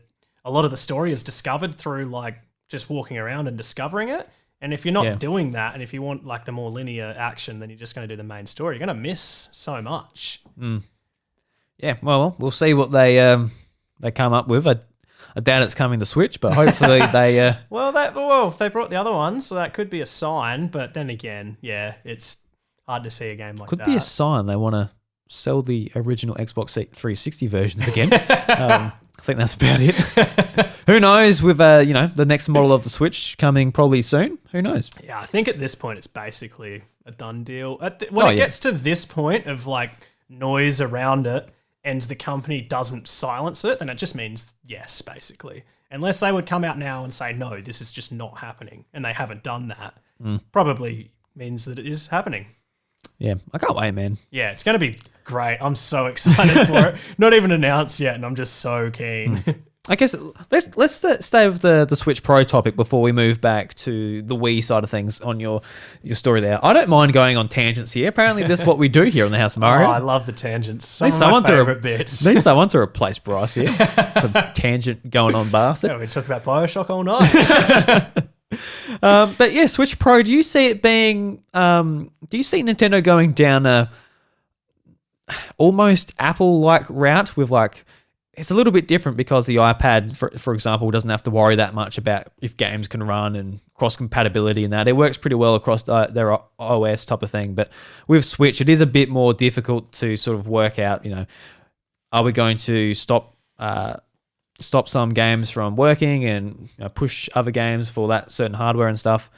a lot of the story is discovered through like just walking around and discovering it. And if you're not doing that, and if you want like the more linear action, then you're just going to do the main story. You're going to miss so much. Yeah, well, we'll see what they come up with. I doubt it's coming to Switch, but hopefully they. Well, if they brought the other one, so that could be a sign. But then again, yeah, it's hard to see a game like could that. be a sign they want to sell the original Xbox 360 versions again. I think that's about it. Who knows? With the next model of the Switch coming probably soon. Who knows? Yeah, I think at this point it's basically a done deal. When it gets to this point of like noise around it, and the company doesn't silence it, then it just means yes, basically. Unless they would come out now and say, no, this is just not happening, and they haven't done that, probably means that it is happening. Yeah, I can't wait, man. Yeah, it's going to be great. I'm so excited for it. Not even announced yet, and I'm just so keen. I guess let's stay with the Switch Pro topic before we move back to the Wii side of things on your story there. I don't mind going on tangents here. Apparently, this is what we do here on the House of Mario. Oh, I love the tangents. Some of my favourite bits. Need someone to replace Bryce here. The tangent going on bastard. Yeah, we talk about Bioshock all night. But yeah, Switch Pro, do you see it being... do you see Nintendo going down a almost Apple-like route with like... It's a little bit different because the iPad, for example, doesn't have to worry that much about if games can run and cross-compatibility and that. It works pretty well across their OS type of thing. But with Switch, it is a bit more difficult to sort of work out, are we going to stop some games from working and push other games for that certain hardware and stuff?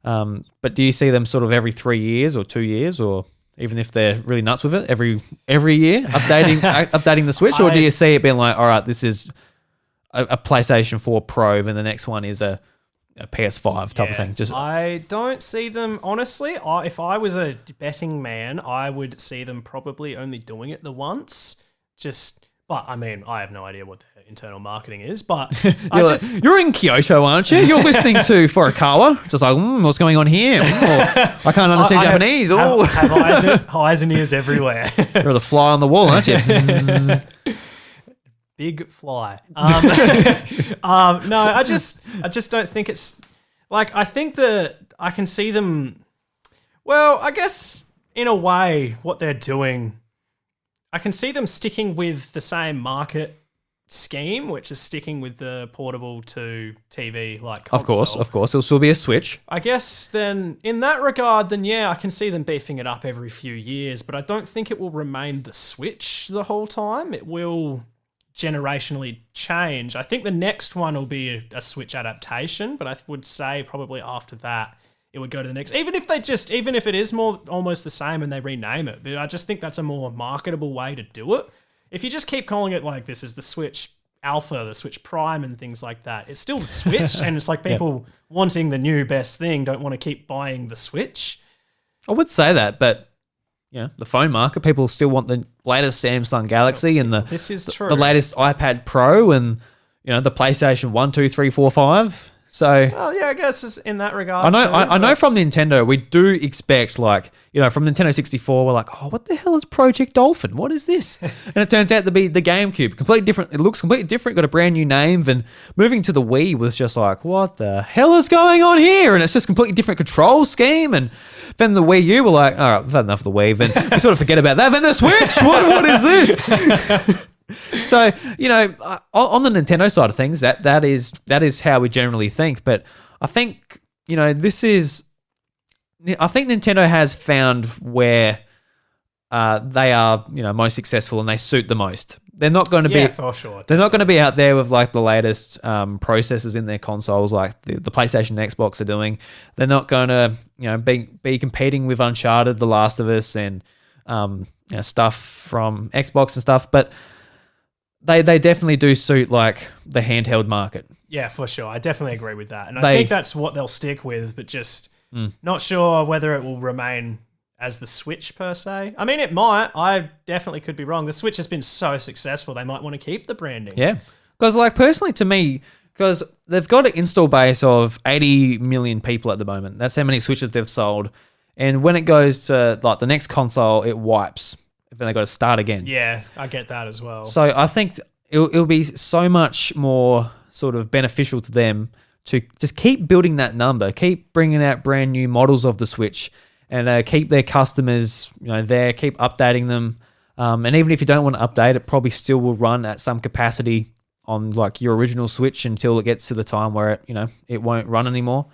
But do you see them sort of every 3 years or 2 years, or even if they're really nuts with it, every year updating the Switch? Or do you see it being like, all right, this is a PlayStation 4 Pro and the next one is a PS5 type of thing? I don't see them, honestly. If I was a betting man, I would see them probably only doing it the once. But I mean, I have no idea what their internal marketing is, but you're in Kyoto, aren't you? You're listening to Furukawa. Just like, what's going on here? I can't understand Japanese. Have eyes and ears everywhere. You're the fly on the wall, aren't you? Big fly. No, I just don't think it's like, I think that I can see them. Well, I guess in a way, what they're doing, I can see them sticking with the same market scheme, which is sticking with the portable to TV like console. Of course. It'll still be a Switch. I guess then in that regard, then yeah, I can see them beefing it up every few years, but I don't think it will remain the Switch the whole time. It will generationally change. I think the next one will be a Switch adaptation, but I would say probably after that, it would go to the next. Even if it is more almost the same and they rename it, but I just think that's a more marketable way to do it. If you just keep calling it like this is the Switch Alpha, the Switch Prime and things like that, it's still the Switch, and it's like people wanting the new best thing don't want to keep buying the Switch. I would say that, but the phone market, people still want the latest Samsung Galaxy and this is true. The latest iPad Pro and the PlayStation 1, 2, 3, 4, 5. So, well, yeah, I guess in that regard. I know from Nintendo, we do expect like, from Nintendo 64, we're like, oh, what the hell is Project Dolphin? What is this? And it turns out to be the GameCube. Completely different. It looks completely different. Got a brand new name. And moving to the Wii was just like, what the hell is going on here? And it's just completely different control scheme. And then the Wii U, we're like, all right, we've had enough of the Wii. Then we sort of forget about that. Then the Switch, what is this? So, on the Nintendo side of things, that is how we generally think. But I think, I think Nintendo has found where they are, most successful and they suit the most. They're not going to be for sure. They're not going to be out there with like the latest processors in their consoles like the PlayStation and Xbox are doing. They're not going to, be competing with Uncharted, The Last of Us, and stuff from Xbox and stuff. But they definitely do suit like the handheld market. Yeah, for sure. I definitely agree with that. And I think that's what they'll stick with, but just not sure whether it will remain as the Switch per se. I mean, it might. I definitely could be wrong. The Switch has been so successful, they might want to keep the branding. Yeah. Because like personally to me, because they've got an install base of 80 million people at the moment. That's how many Switches they've sold. And when it goes to like the next console, it wipes. Then they got to start again. Yeah, I get that as well. So I think it'll be so much more sort of beneficial to them to just keep building that number, keep bringing out brand new models of the Switch, and keep their customers, there, keep updating them. And even if you don't want to update, it probably still will run at some capacity on like your original Switch until it gets to the time where it won't run anymore.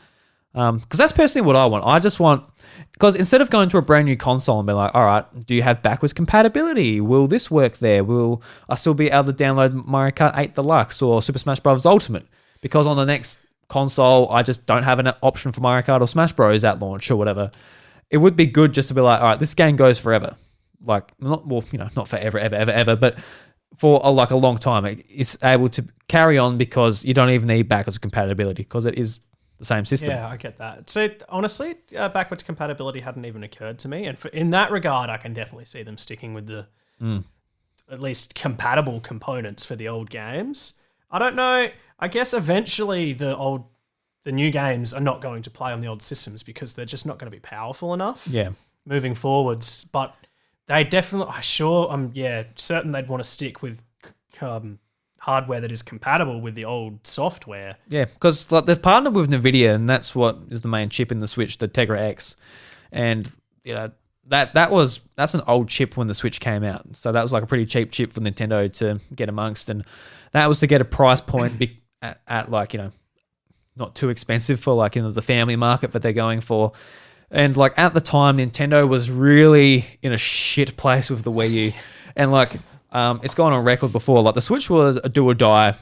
Because that's personally what I want. I just want, because instead of going to a brand new console and be like, all right, do you have backwards compatibility? Will this work there? Will I still be able to download Mario Kart 8 Deluxe or Super Smash Bros. Ultimate? Because on the next console, I just don't have an option for Mario Kart or Smash Bros. At launch or whatever. It would be good just to be like, all right, this game goes forever. Like, not forever, ever, but for a long time. It's able to carry on because you don't even need backwards compatibility because it is the same system. Yeah, I get that. So honestly, backwards compatibility hadn't even occurred to me. And in that regard, I can definitely see them sticking with the at least compatible components for the old games. I don't know. I guess eventually the new games are not going to play on the old systems because they're just not going to be powerful enough. Yeah. Moving forwards, but they definitely. I'm certain they'd want to stick with hardware that is compatible with the old software. Yeah, because they've partnered with NVIDIA, and that's what is the main chip in the Switch, the Tegra X. And that's an old chip when the Switch came out. So that was like a pretty cheap chip for Nintendo to get amongst, and that was to get a price point at not too expensive for the family market that they're going for. And at the time, Nintendo was really in a shit place with the Wii U, and it's gone on record before. The Switch was a do or die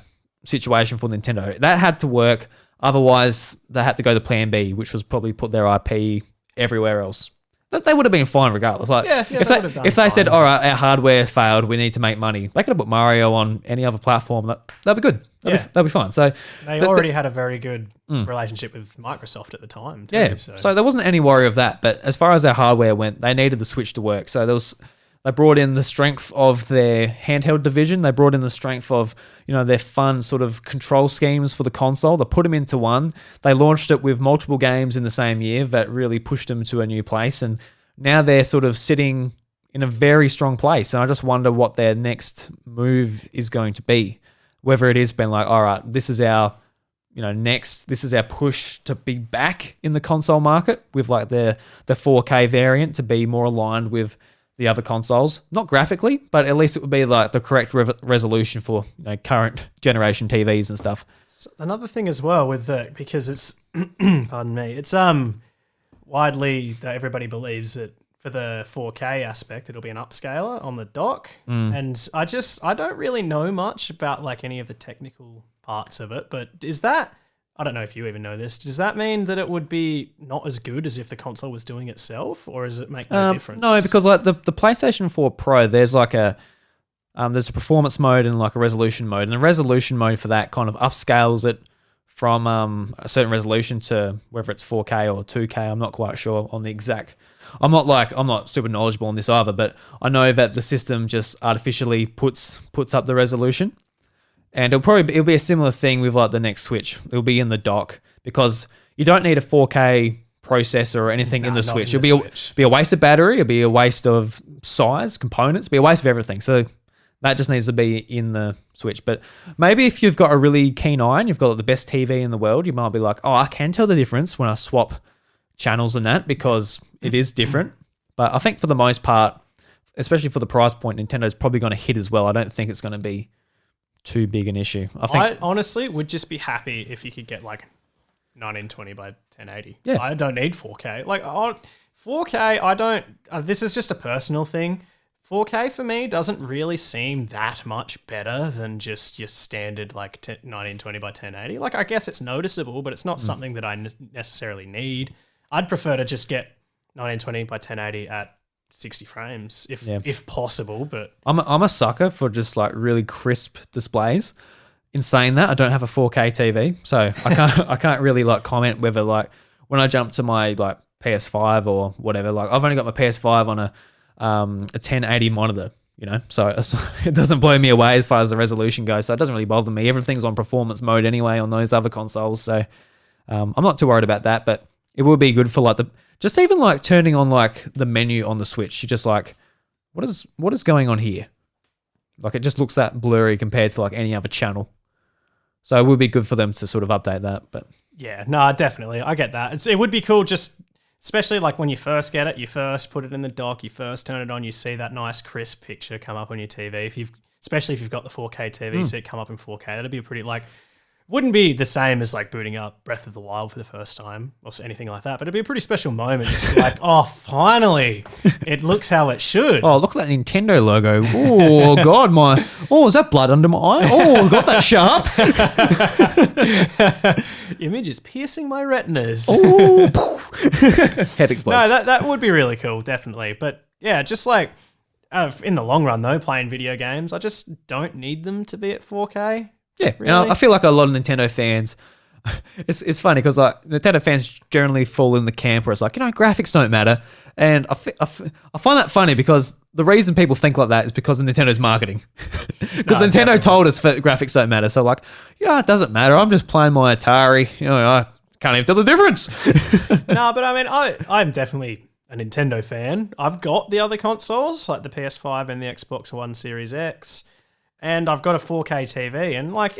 situation for Nintendo. That had to work. Otherwise, they had to go to Plan B, which was probably put their IP everywhere else. They would have been fine regardless. If they said, all right, our hardware failed, we need to make money, they could have put Mario on any other platform. That'd be good. That'd be fine. So they already had a very good relationship with Microsoft at the time too. Yeah, so there wasn't any worry of that. But as far as their hardware went, they needed the Switch to work. So they brought in the strength of their handheld division. They brought in the strength of, their fun sort of control schemes for the console. They put them into one. They launched it with multiple games in the same year that really pushed them to a new place. And now they're sort of sitting in a very strong place. And I just wonder what their next move is going to be. Whether it is been like, all right, this is our, this is our push to be back in the console market with the 4K variant to be more aligned with the other consoles, not graphically, but at least it would be the correct resolution for current generation TVs and stuff. So another thing as well with that, because it's pardon me, it's widely that everybody believes that for the 4K aspect, it'll be an upscaler on the dock, and I don't really know much about any of the technical parts of it, but is that? I don't know if you even know this. Does that mean that it would be not as good as if the console was doing itself, or does it make no difference? No, because the PlayStation 4 Pro, there's a performance mode and a resolution mode, and the resolution mode for that kind of upscales it from a certain resolution to whether it's 4K or 2K. I'm not quite sure on the exact. I'm not super knowledgeable on this either, but I know that the system just artificially puts up the resolution. And it'll be a similar thing with the next Switch. It'll be in the dock because you don't need a 4K processor or anything in the Switch. It'll be a waste of battery. It'll be a waste of size, components. It'll be a waste of everything. So that just needs to be in the Switch. But maybe if you've got a really keen eye and you've got the best TV in the world, you might be like, oh, I can tell the difference when I swap channels and that because it is different. But I think for the most part, especially for the price point, Nintendo's probably going to hit as well. I don't think it's going to be too big an issue. I honestly would just be happy if you could get 1920 by 1080. Yeah. I don't need 4K. 4K, I don't. This is just a personal thing. 4K for me doesn't really seem that much better than just your standard 1920 by 1080. I guess it's noticeable, but it's not something that I necessarily need. I'd prefer to just get 1920 by 1080 at 60 frames if possible, but I'm a sucker for just really crisp displays. In saying that, I don't have a 4K TV, so I can't really comment whether when I jump to my PS5 or whatever, I've only got my PS5 on a 1080 monitor, so it doesn't blow me away as far as the resolution goes, so it doesn't really bother me. Everything's on performance mode anyway on those other consoles, so I'm not too worried about that, but it will be good for just even turning on the menu on the Switch. You're just what is going on here? It just looks that blurry compared to any other channel. So it would be good for them to sort of update that. But yeah, no, definitely, I get that. It would be cool just especially like when you first get it, you first put it in the dock, you first turn it on, you see that nice crisp picture come up on your TV. Especially if you've got the 4K TV, you see it come up in 4K. That'd be a pretty like. Wouldn't be the same as like booting up Breath of the Wild for the first time or anything like that, but it'd be a pretty special moment. Just to be like, oh, finally, it looks how it should. Oh, look at that Nintendo logo. Oh, God, is that blood under my eye? Oh, got that sharp. Image is piercing my retinas. Oh, head explodes. No, that would be really cool, definitely. But yeah, just like in the long run though, playing video games, I just don't need them to be at 4K. Yeah, really? and I feel like a lot of Nintendo fans, it's funny because like Nintendo fans generally fall in the camp where it's like, graphics don't matter. And I find that funny because the reason people think like that is because of Nintendo's marketing. Because Nintendo definitely told us that graphics don't matter. So like, it doesn't matter. I'm just playing my Atari. I can't even tell the difference. No, but I mean, I'm definitely a Nintendo fan. I've got the other consoles like the PS5 and the Xbox One Series X. And I've got a 4K TV, and like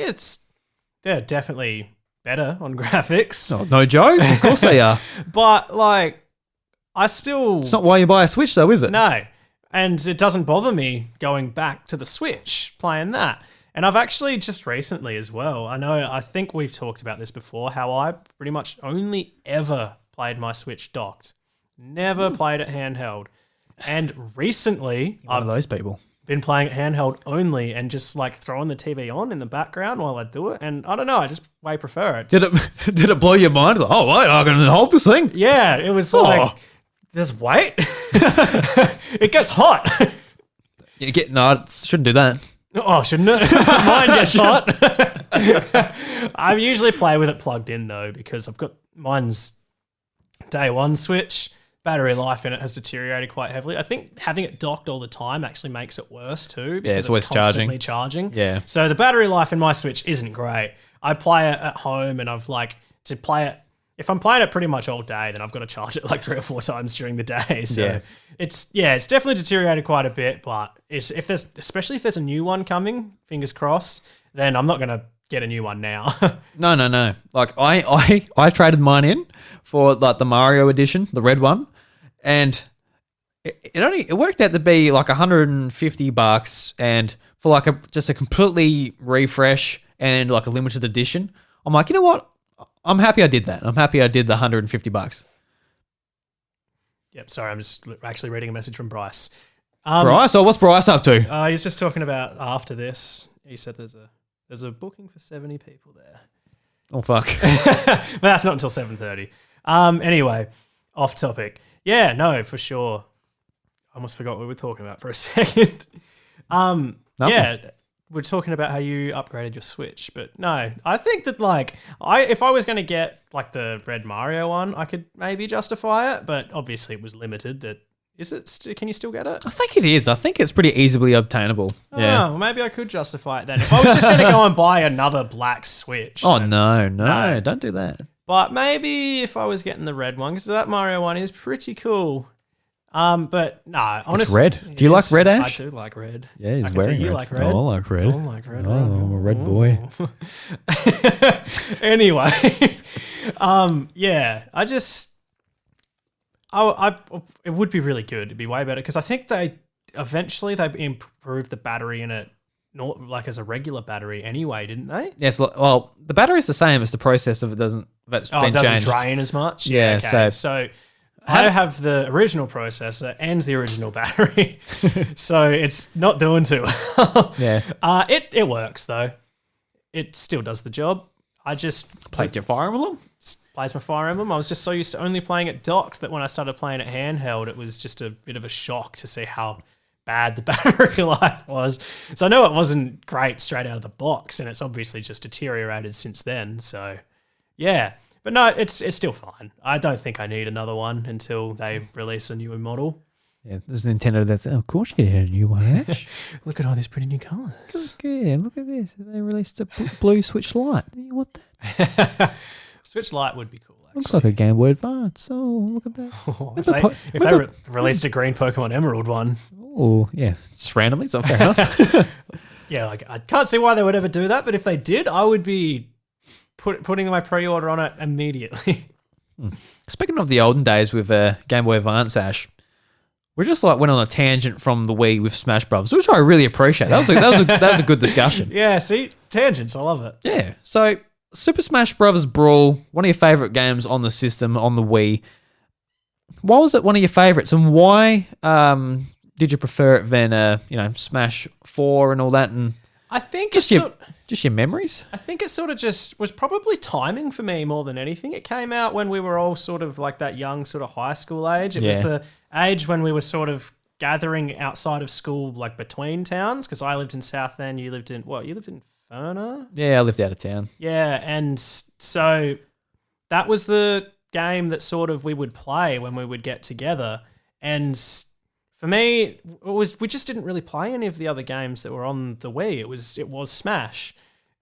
they're definitely better on graphics. Oh, no joke. Of course they are. But like, it's not why you buy a Switch, though, is it? No, and it doesn't bother me going back to the Switch playing that. And I've actually just recently as well. I think we've talked about this before. How I pretty much only ever played my Switch docked, never played it handheld. And recently, One of those people. Been playing it handheld only and just like throwing the TV on in the background while I do it. And I don't know, I just way prefer it. Did it blow your mind? Like, oh, wait, I'm going to hold this thing. Yeah, it was like, there's weight. It gets hot. Shouldn't do that. Oh, shouldn't it? Mine gets hot. I usually play with it plugged in though, because mine's day one Switch. Battery life in it has deteriorated quite heavily. I think having it docked all the time actually makes it worse too. Because it's always constantly charging. Yeah. So the battery life in my Switch isn't great. I play it at home and I've like to play it. If I'm playing it pretty much all day, then I've got to charge it like 3 or 4 times during the day. So it's definitely deteriorated quite a bit. But especially if there's a new one coming, fingers crossed, then I'm not going to get a new one now. No. Like I traded mine in for like the Mario edition, the red one. And it worked out to be like $150 and for like just a completely refresh and like a limited edition. I'm like, you know what? I'm happy I did that. I'm happy I did the $150. Yep, sorry, I'm just actually reading a message from Bryce. Bryce? What's Bryce up to? He's just talking about after this. He said there's a booking for 70 people there. Oh fuck. But that's not until 7:30. Anyway, off topic. Yeah, no, for sure. I almost forgot what we were talking about for a second. Yeah, we're talking about how you upgraded your Switch, but no, I think that like if I was going to get like the Red Mario one, I could maybe justify it, but obviously it was limited. Can you still get it? I think it is. I think it's pretty easily obtainable. Yeah. Oh, well, maybe I could justify it then. If I was just going to go and buy another black Switch. Oh, no, don't do that. But maybe if I was getting the red one, because that Mario one is pretty cool. But no, honestly, it's red. Do you like red, Ash? I do like red. Yeah, he's I can wearing see you red. like red. Oh, I like red. Oh, I like red. Oh, I'm a red boy. Anyway, yeah, it would be really good. It'd be way better because I think they improved the battery in it. Not like as a regular battery anyway, didn't they? Yes, well, the battery's the same as the processor. It doesn't changed. Drain as much. Yeah, okay. So I have the original processor and the original battery, so it's not doing too well. Yeah. It works though. It still does the job. I just played your Fire Emblem. Plays my Fire Emblem. I was just so used to only playing it docked that when I started playing it handheld, it was just a bit of a shock to see how bad the battery life was. So I know it wasn't great straight out of the box, and it's obviously just deteriorated since then. So yeah, but no, it's still fine. I don't think I need another one until they release a newer model. Yeah, there's Nintendo that's, of course you had a new one, Ash. Look at all these pretty new colours. Yeah, look at this. They released a blue Switch Lite. You want that? Switch Lite would be cool. Actually. Looks like a Game Boy Advance. Oh, look at that. If they released a green Pokemon Emerald one. Oh, yeah. Just randomly, so fair enough. Yeah, like I can't see why they would ever do that, but if they did, I would be putting my pre-order on it immediately. Speaking of the olden days with Game Boy Advance, Ash, we just like went on a tangent from the Wii with Smash Bros, which I really appreciate. That was a good discussion. Yeah, see, tangents, I love it. Yeah. So Super Smash Bros. Brawl, one of your favorite games on the system on the Wii. Why was it one of your favorites, and why did you prefer it than Smash 4 and all that? And I think just your memories. I think it sort of just was probably timing for me more than anything. It came out when we were all sort of like that young sort of high school age. It was the age when we were sort of gathering outside of school, like between towns, because I lived in Southend, you lived in Ferner? Yeah, I lived out of town. Yeah, and so that was the game that sort of we would play when we would get together. And for me, we just didn't really play any of the other games that were on the Wii. It was Smash.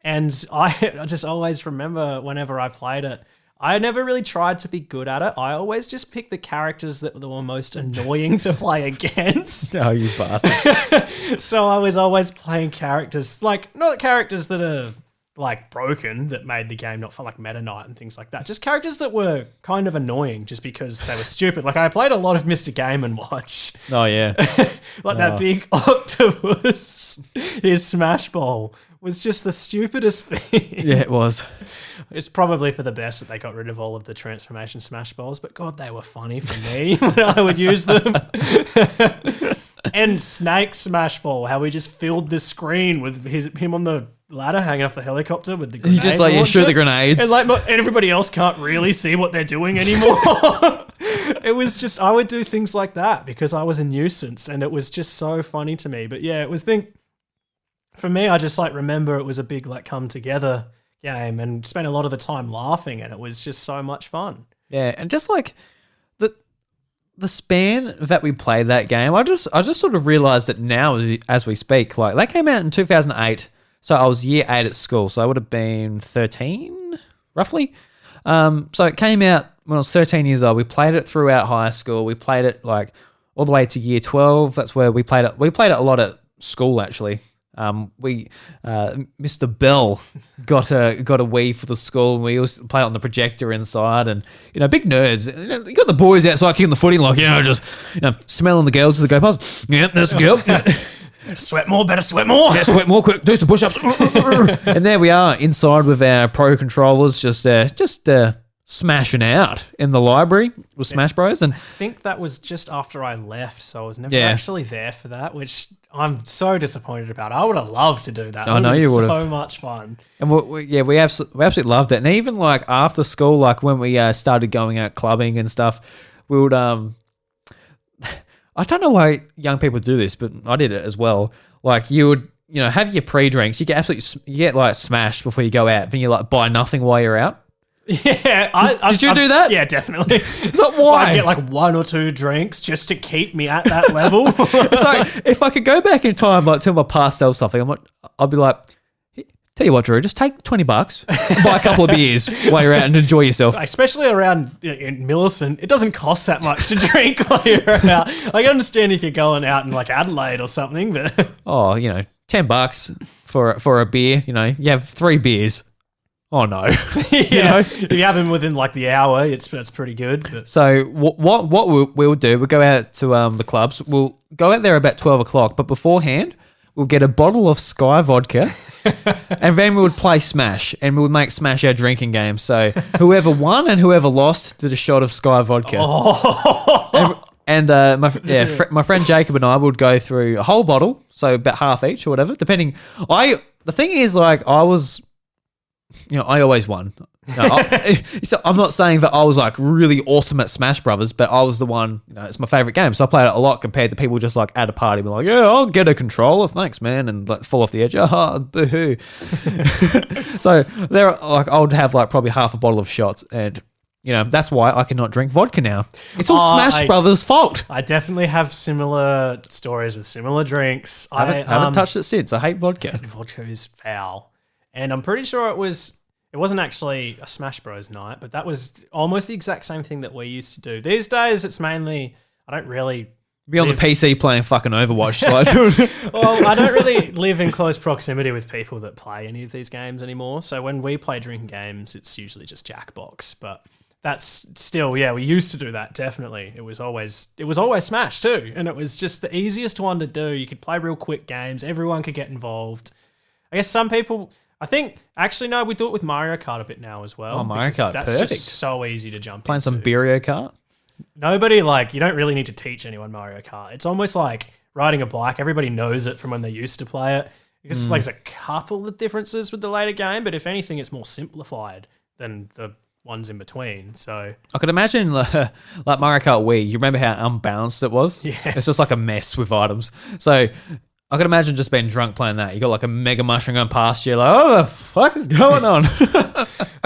And I just always remember whenever I played it, I never really tried to be good at it. I always just picked the characters that were most annoying to play against. Oh, you bastard. So I was always playing characters, like, not characters that are like broken, that made the game not fun, like Meta Knight and things like that. Just characters that were kind of annoying just because they were stupid. Like I played a lot of Mr. Game & Watch. Oh, yeah. That big octopus, his Smash Ball was just the stupidest thing. Yeah, it was. It's probably for the best that they got rid of all of the transformation Smash Balls, but God, they were funny for me when I would use them. And Snake Smash Ball, how we just filled the screen with him on the ladder hanging off the helicopter with the grenade. He's just like, shoot the grenades. And everybody else can't really see what they're doing anymore. It was just, I would do things like that because I was a nuisance and it was just so funny to me. But yeah, for me, I just remember it was a big come together game and spent a lot of the time laughing, and it was just so much fun. Yeah, and just the span that we played that game, I just sort of realized that now as we speak, that came out in 2008, so I was year 8 at school, so I would have been 13 roughly. So it came out when I was 13 years old. We played it throughout high school. We played it all the way to year 12. That's where we played it. We played it a lot at school actually. Mr. Bell got a Wii for the school, and we used to play it on the projector inside, and big nerds. You got the boys outside kicking the footy, just smelling the girls as they go past. Yeah, there's a girl. Better sweat more. Yeah, sweat more, quick, do some push-ups. And there we are inside with our pro controllers, just smashing out in the library with Smash Bros. And I think that was just after I left, so I was never actually there for that, which I'm so disappointed about. I would have loved to do that. I know you would have. So much fun. And we absolutely loved it. And even after school, when we started going out clubbing and stuff, we would I don't know why young people do this, but I did it as well. You would have your pre-drinks. You get smashed before you go out. Then you buy nothing while you're out. Yeah, did you do that? Yeah, definitely. Is that why? I'd get 1 or 2 drinks just to keep me at that level. It's if I could go back in time, tell my past self something, I'd be tell you what, Drew, just take $20, buy a couple of beers while you're out and enjoy yourself. Especially around in Millicent, it doesn't cost that much to drink while you're out. I can understand if you're going out in Adelaide or something, but $10 for a beer. You have 3 beers. Oh no! If you have them within the hour, that's pretty good. But. So what we'll do? We'll go out to the clubs. We'll go out there about 12 o'clock, but beforehand, we'll get a bottle of Sky vodka, and then we would play Smash, and we would make Smash our drinking game. So whoever won and whoever lost did a shot of Sky vodka. Oh. And my friend Jacob and I would go through a whole bottle, so about half each or whatever, depending. The thing is, I was. I always won. So I'm not saying that I was really awesome at Smash Brothers, but I was the one. It's my favorite game, so I played it a lot compared to people just at a party, be yeah, I'll get a controller, thanks, man, and fall off the edge. Boo-hoo. So there, I would have probably half a bottle of shots, and that's why I cannot drink vodka now. It's all Smash Brothers' fault. I definitely have similar stories with similar drinks. I haven't touched it since. I hate vodka. Vodka is foul. And I'm pretty sure it wasn't actually a Smash Bros night, but that was almost the exact same thing that we used to do. These days, it's mainly, I don't really... Be on the PC playing fucking Overwatch. Well, I don't really live in close proximity with people that play any of these games anymore. So when we play drinking games, it's usually just Jackbox. But that's still, yeah, we used to do that, definitely. It was always Smash too, and it was just the easiest one to do. You could play real quick games, everyone could get involved. I guess some people, I think, actually no, we do it with Mario Kart a bit now as well. Oh, Mario Kart, that's perfect. just so easy to jump Playing into. some Mario Kart? Nobody, like, you don't really need to teach anyone Mario Kart. It's almost like riding a bike. Everybody knows it from when they used to play it. Because like, there's a couple of differences with the later game, but if anything, it's more simplified than the ones in between. So I could imagine like Mario Kart Wii. You remember how unbalanced it was? Yeah. It's just like a mess with items. So I could imagine just being drunk playing that. You got like a mega mushroom going past you, like, oh, the fuck is going on?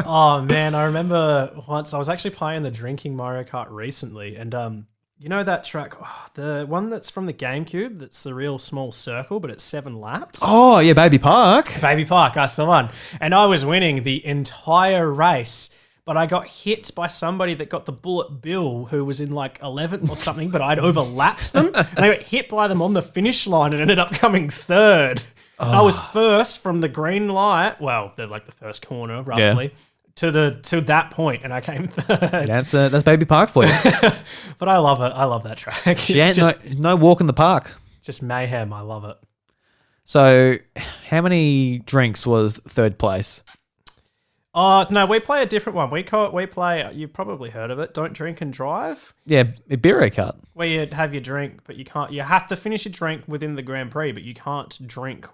oh man, I remember once I was actually playing the drinking Mario Kart recently, and you know that track, the one that's from the GameCube, that's the real small circle, but it's 7 laps. Oh yeah, Baby Park. Baby Park, that's the one. And I was winning the entire race, but I got hit by somebody that got the bullet bill who was in like 11th or something, but I'd overlapped them, and I got hit by them on the finish line and ended up coming 3rd. Oh. I was first from the green light, well, the first corner roughly, to that point, and I came 3rd. That's Baby Park for you. But I love it. I love that track. She ain't no walk in the park. Just mayhem. I love it. So, how many drinks was 3rd place? No, we play a different one. We play, you've probably heard of it, Don't Drink and Drive. Yeah, Mario Kart. Where you have your drink, but you have to finish your drink within the Grand Prix, but you can't drink.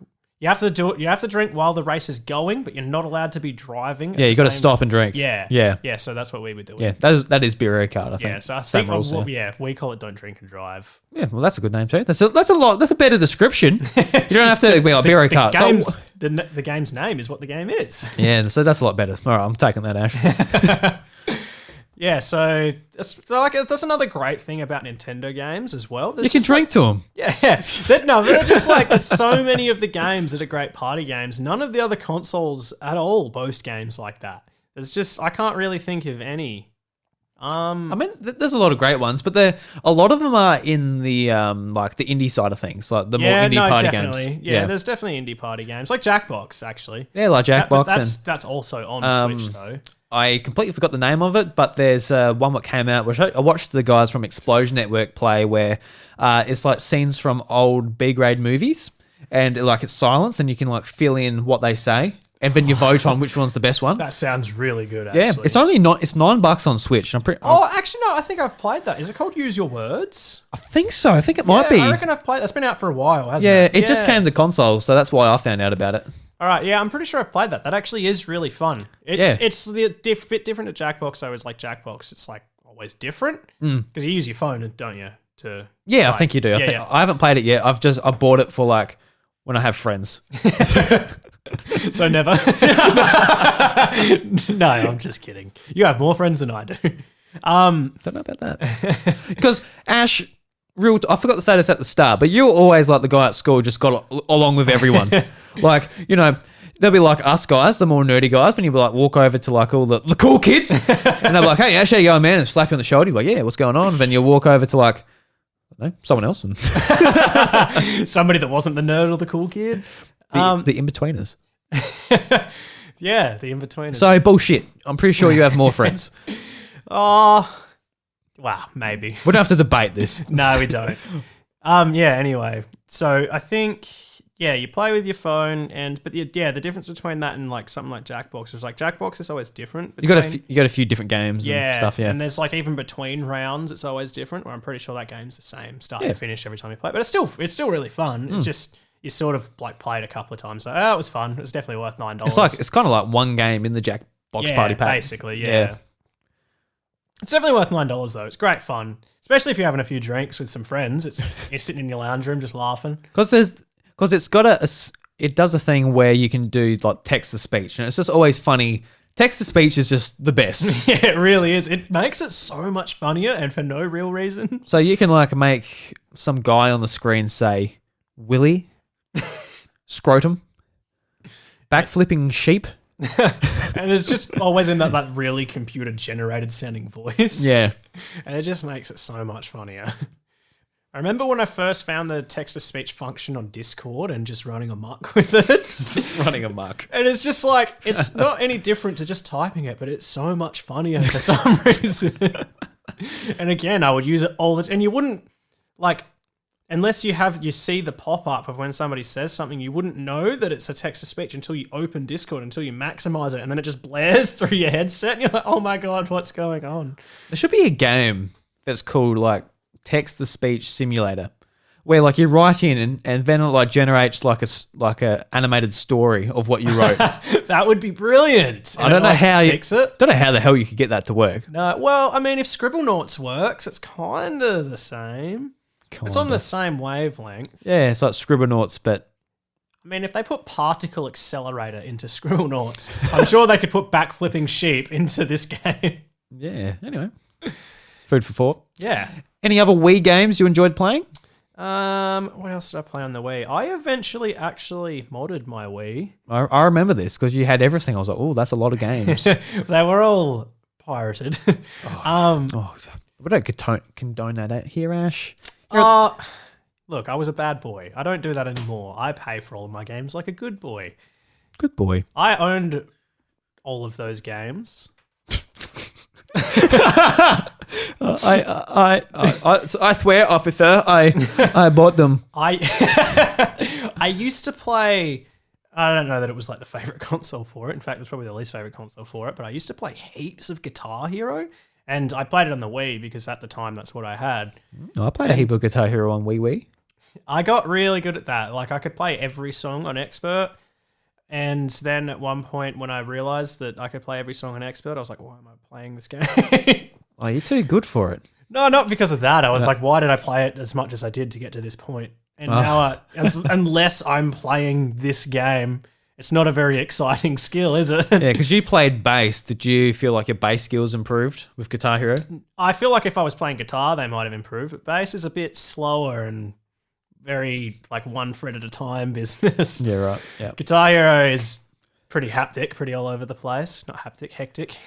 You have to do it. You have to drink while the race is going, but you're not allowed to be driving. Yeah, you got to stop and drink. Yeah. So that's what we would do. Yeah, that is Mario Kart, I think. Yeah, so I think we call it Don't Drink and Drive. Yeah, well, that's a good name too. That's a lot. That's a better description. You don't have to be like Mario Kart. The game's name is what the game is. Yeah, so that's a lot better. All right, I'm taking that, Ash. Yeah, so that's another great thing about Nintendo games as well. You can drink to them. Yeah, they're just like, there's so many of the games that are great party games. None of the other consoles at all boast games like that. I can't really think of any. I mean, there's a lot of great ones, but a lot of them are in the like the indie side of things, like the more indie party games. Yeah, there's definitely indie party games, like Jackbox actually. Yeah, like Jackbox. That's also on Switch though. I completely forgot the name of it, but there's one that came out, which I watched the guys from Explosion Network play, where it's like scenes from old B-grade movies, and like it's silence, and you can like fill in what they say, and then you vote on which one's the best one. That sounds really good, actually. Yeah, it's only it's $9 on Switch. Actually, no, I think I've played that. Is it called Use Your Words? I think so. I think it might be. I reckon I've played. It's been out for a while, hasn't it? Yeah, it just came to consoles, so that's why I found out about it. All right, yeah, I'm pretty sure I've played that. That actually is really fun. It's the bit different to Jackbox. So it's like Jackbox, it's like always different because you use your phone, don't you? I think you do. I haven't played it yet. I bought it for like when I have friends. So never. No, I'm just kidding. You have more friends than I do. Don't know about that. Because Ash, I forgot to say this at the start, but you were always like the guy at school, just got along with everyone. Like, you know, they'll be like us guys, the more nerdy guys, when you like walk over to like all the cool kids, and they'll be like, "Hey, Ash, how you going, man?" And slap you on the shoulder. You're like, "Yeah, what's going on?" And then you walk over to like, I don't know, someone else, and somebody that wasn't the nerd or the cool kid, the in-betweeners. Yeah, the in-betweeners. So bullshit. I'm pretty sure you have more friends. Oh, wow, maybe we don't have to debate this. No, we don't. Yeah. Anyway, so I think. Yeah, you play with your phone, but the difference between that and like something like Jackbox is like Jackbox is always different. You got a few different games and stuff, and there's like even between rounds, it's always different. Where I'm pretty sure that game's the same start to finish every time you play, but it's still really fun. It's just you sort of like played a couple of times, so it was fun. It was definitely worth $9. It's kind of like one game in the Jackbox party pack, basically. Yeah. It's definitely worth $9 though. It's great fun, especially if you're having a few drinks with some friends. You're sitting in your lounge room just laughing Because it's got it does a thing where you can do like text to speech, and it's just always funny. Text to speech is just the best. Yeah, it really is. It makes it so much funnier, and for no real reason. So you can like make some guy on the screen say Willie, scrotum, backflipping sheep, and it's just always in that really computer generated sounding voice. Yeah, and it just makes it so much funnier. I remember when I first found the text-to-speech function on Discord and just running amok with it. Running amok. And it's just like, it's not any different to just typing it, but it's so much funnier for some reason. And again, I would use it all the time. And you wouldn't, like, unless you see the pop-up of when somebody says something, you wouldn't know that it's a text-to-speech until you open Discord, until you maximize it, and then it just blares through your headset, and you're like, oh my God, what's going on? There should be a game that's called, like, text-to-speech simulator, where like you write in and then it like generates like a animated story of what you wrote. That would be brilliant. I don't know how you fix it. Don't know how the hell you could get that to work. No, well, I mean, if Scribblenauts works, it's kind of the same. It's on the same wavelength. Yeah, it's like Scribblenauts, but I mean, if they put Particle Accelerator into Scribblenauts, I'm sure they could put Backflipping Sheep into this game. yeah. Anyway, food for thought. Yeah. Any other Wii games you enjoyed playing? What else did I play on the Wii? I eventually actually modded my Wii. I remember this because you had everything. I was like, oh, that's a lot of games. They were all pirated. We don't condone that here, Ash. Look, I was a bad boy. I don't do that anymore. I pay for all of my games like a good boy. Good boy. I owned all of those games. I swear, officer, I bought them. I used to play. I don't know that it was like the favorite console for it. In fact, it was probably the least favorite console for it. But I used to play heaps of Guitar Hero, and I played it on the Wii because at the time that's what I had. I played a heap of Guitar Hero on Wii. I got really good at that. Like I could play every song on Expert. And then at one point when I realized that I could play every song on Expert, I was like, why am I playing this game? Oh, you're too good for it. No, not because of that. I was like, why did I play it as much as I did to get to this point? And now, unless I'm playing this game, it's not a very exciting skill, is it? Yeah, because you played bass. Did you feel like your bass skills improved with Guitar Hero? I feel like if I was playing guitar, they might have improved. But bass is a bit slower and very like one fret at a time business. Yeah, right. Yeah. Guitar Hero is pretty haptic, pretty all over the place. Not haptic, hectic.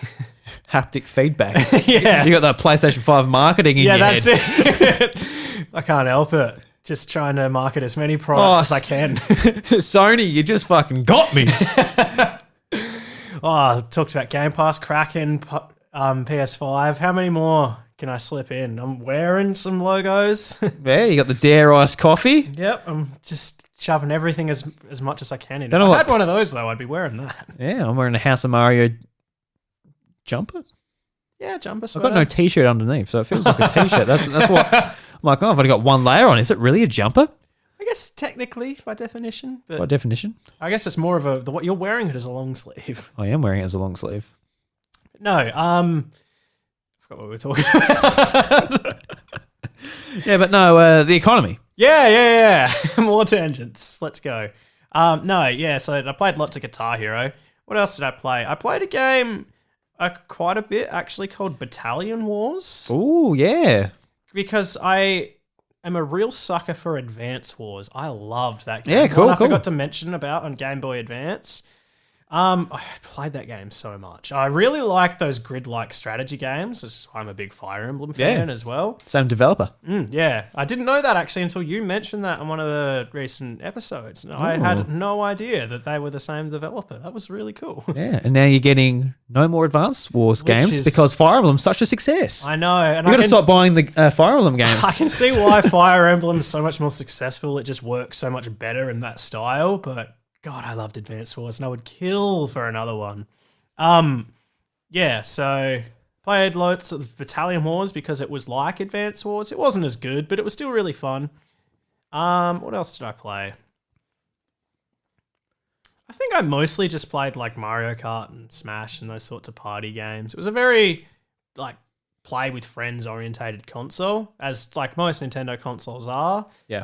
Haptic feedback. Yeah. You got that PlayStation 5 marketing in your head. Yeah, that's it. I can't help it. Just trying to market as many products as I can. Sony, you just fucking got me. I talked about Game Pass, Kraken, PS5. How many more can I slip in? I'm wearing some logos. Yeah, you got the Dare Ice coffee. Yep, I'm just shoving everything as much as I can in. If Don't know I what- had one of those, though, I'd be wearing that. Yeah, I'm wearing a House of Mario jumper. Yeah, jumper I've sweater. got no t-shirt underneath, so it feels like a t-shirt. That's what I'm like. Oh, I've only got one layer on. Is it really a jumper? I guess technically, by definition. But By definition, I guess it's more of what you're wearing it as a long sleeve. I am wearing it as a long sleeve. No, I forgot what we were talking about. Yeah, but no, the economy. Yeah. More tangents. Let's go. So I played lots of Guitar Hero. What else did I play? I played a game quite a bit, actually, called Battalion Wars. Oh, yeah. Because I am a real sucker for Advance Wars. I loved that game. Yeah, cool, One I cool. forgot to mention about on Game Boy Advance. I played that game so much. I really like those grid-like strategy games. That's why I'm a big Fire Emblem fan as well. Same developer. Yeah, I didn't know that actually until you mentioned that on one of the recent episodes. I had no idea that they were the same developer. That was really cool. Yeah, and now you're getting no more Advanced Wars games is- because Fire Emblem's such a success. I know. And You got to can stop buying the Fire Emblem games. I can see why Fire Emblem is so much more successful. It just works so much better in that style. But God, I loved Advance Wars, and I would kill for another one. So played lots of Battalion Wars because it was like Advance Wars. It wasn't as good, but it was still really fun. What else did I play? I think I mostly just played like Mario Kart and Smash and those sorts of party games. It was a very like play with friends orientated console, as like most Nintendo consoles are. Yeah.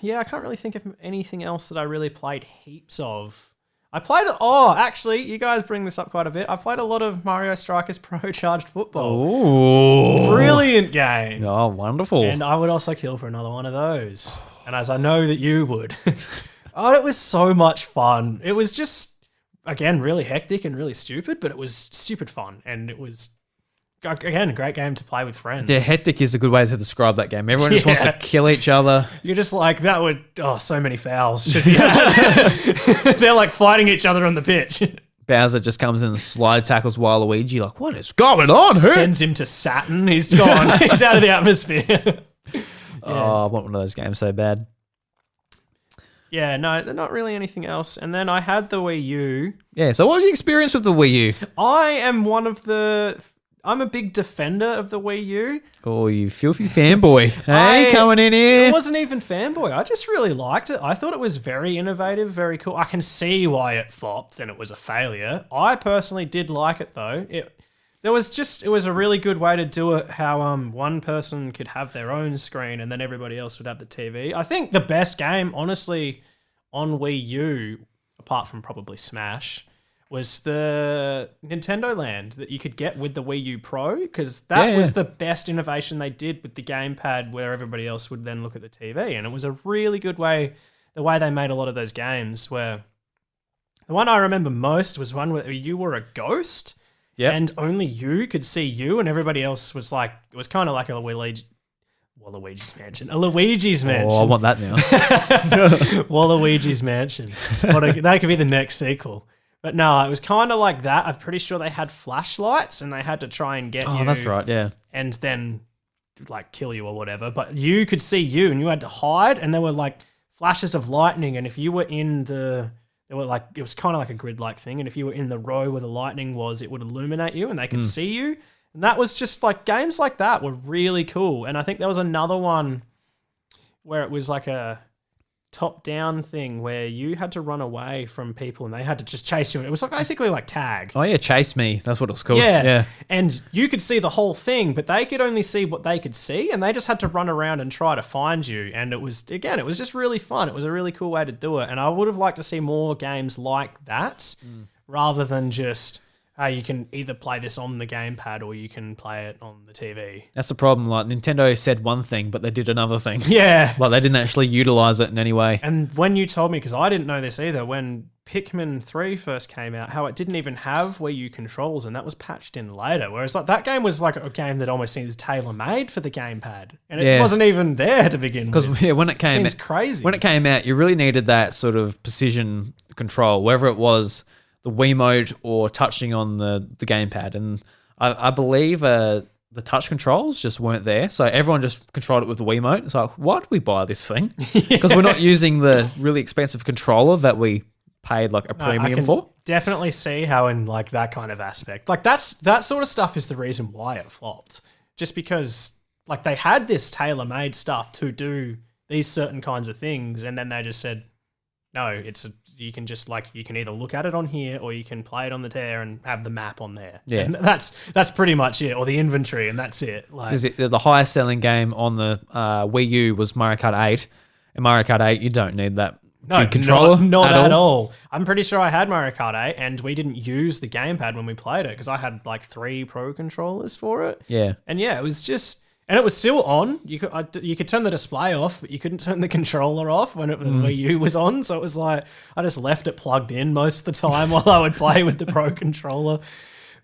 Yeah, I can't really think of anything else that I really played heaps of. Actually, you guys bring this up quite a bit. I played a lot of Mario Strikers Pro Charged Football. Oh. Brilliant game. Oh, wonderful. And I would also kill for another one of those. And as I know that you would. It was so much fun. It was just, again, really hectic and really stupid, but it was stupid fun. And it was again, a great game to play with friends. Yeah, hectic is a good way to describe that game. Everyone just wants to kill each other. You're just like, that would, so many fouls should be had. They're like fighting each other on the pitch. Bowser just comes in and slide tackles Waluigi. Like, what is going on here? Sends him to Saturn. He's gone. He's out of the atmosphere. Oh, I want one of those games so bad. Yeah, no, not really anything else. And then I had the Wii U. Yeah, so what was your experience with the Wii U? I'm a big defender of the Wii U. Oh, you filthy fanboy. Hey, coming in here. I wasn't even fanboy. I just really liked it. I thought it was very innovative, very cool. I can see why it flopped and it was a failure. I personally did like it though. It was a really good way to do it, how one person could have their own screen and then everybody else would have the TV. I think the best game, honestly, on Wii U, apart from probably Smash, was the Nintendo Land that you could get with the Wii U Pro, because that was the best innovation they did with the gamepad, where everybody else would then look at the TV. And it was a really good way, the way they made a lot of those games, where the one I remember most was one where you were a ghost. Yeah, and only you could see you, and everybody else was like, it was kind of like a Luigi's Mansion. A Luigi's Mansion. Oh, I want that now. Waluigi's Mansion. That could be the next sequel. But no, it was kind of like that. I'm pretty sure they had flashlights, and they had to try and get you. Oh, that's right, yeah. And then, like, kill you or whatever. But you could see you, and you had to hide, and there were, like, flashes of lightning, and if you were in the... it was kind of like a grid-like thing, and if you were in the row where the lightning was, it would illuminate you and they could see you. And that was just like, games like that were really cool. And I think there was another one where it was like a top-down thing where you had to run away from people and they had to just chase you. It was like basically like tag. Oh yeah, Chase Me. That's what it was called. Yeah. And you could see the whole thing, but they could only see what they could see, and they just had to run around and try to find you. And it was just really fun. It was a really cool way to do it. And I would have liked to see more games like that rather than just... you can either play this on the gamepad or you can play it on the TV. That's the problem. Like, Nintendo said one thing, but they did another thing. Yeah. Like, they didn't actually utilize it in any way. And when you told me, because I didn't know this either, when Pikmin 3 first came out, how it didn't even have Wii U controls, and that was patched in later. Whereas like that game was like a game that almost seems tailor-made for the gamepad. And it wasn't even there to begin with. Because when it came seems crazy. When it came out, you really needed that sort of precision control, whether it was the Wiimote or touching on the gamepad. And I believe the touch controls just weren't there. So everyone just controlled it with the Wiimote. It's like, why did we buy this thing? Because we're not using the really expensive controller that we paid like a premium for. Definitely see how in like that kind of aspect, like that sort of stuff is the reason why it flopped. Just because like they had this tailor-made stuff to do these certain kinds of things, and then they just said, no, you can just like, you can either look at it on here or you can play it on the tear and have the map on there. Yeah. And that's pretty much it, or the inventory, and that's it. Like, the highest selling game on the Wii U was Mario Kart 8. In Mario Kart 8, you don't need that big controller. Not at all. I'm pretty sure I had Mario Kart 8 and we didn't use the gamepad when we played it because I had like 3 Pro controllers for it. Yeah. And yeah, it was just... And it was still on. You could turn the display off, but you couldn't turn the controller off when the Wii U was on. So it was like, I just left it plugged in most of the time while I would play with the Pro controller.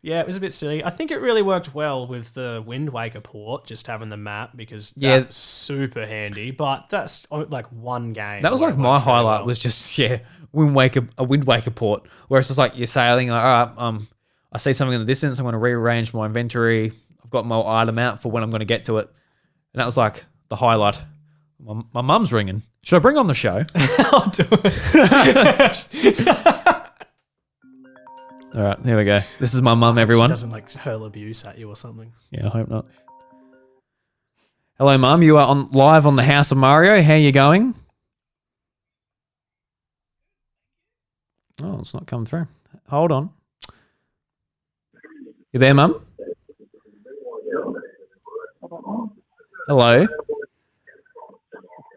Yeah, it was a bit silly. I think it really worked well with the Wind Waker port, just having the map, because that's super handy. But that's like one game. That was like my highlight was just, a Wind Waker port, where it's just like you're sailing, like, all right, I see something in the distance, I'm going to rearrange my inventory. I've got my item out for when I'm going to get to it. And that was like the highlight. My mum's ringing. Should I bring on the show? I'll do it. All right, here we go. This is my mum, everyone. She doesn't like hurl abuse at you or something. Yeah, I hope not. Hello, Mum. You are live on the House of Mario. How are you going? Oh, it's not coming through. Hold on. You there, Mum? Hello.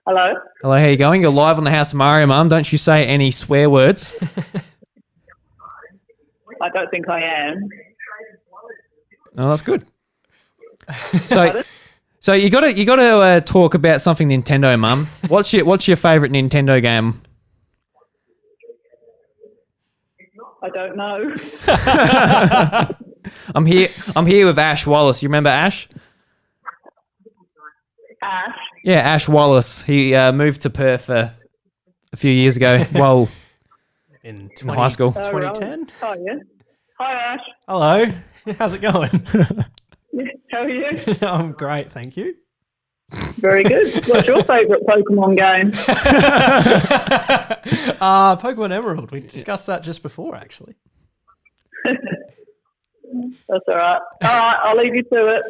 Hello. Hello, how you going? You're live on the House of Mario, Mum. Don't you say any swear words. I don't think I am. Oh, that's good. So you got to talk about something Nintendo, Mum. What's your favorite Nintendo game? I don't know. I'm here with Ash Wallis. You remember Ash? Ash. Yeah, Ash Wallis. He moved to Perth a few years ago. Well, In in high school. 2010. Oh, yeah. Hi, Ash. Hello. How's it going? How are you? I'm great, thank you. Very good. What's your favourite Pokemon game? Pokemon Emerald. We discussed that just before, actually. That's all right. All right, I'll leave you to it.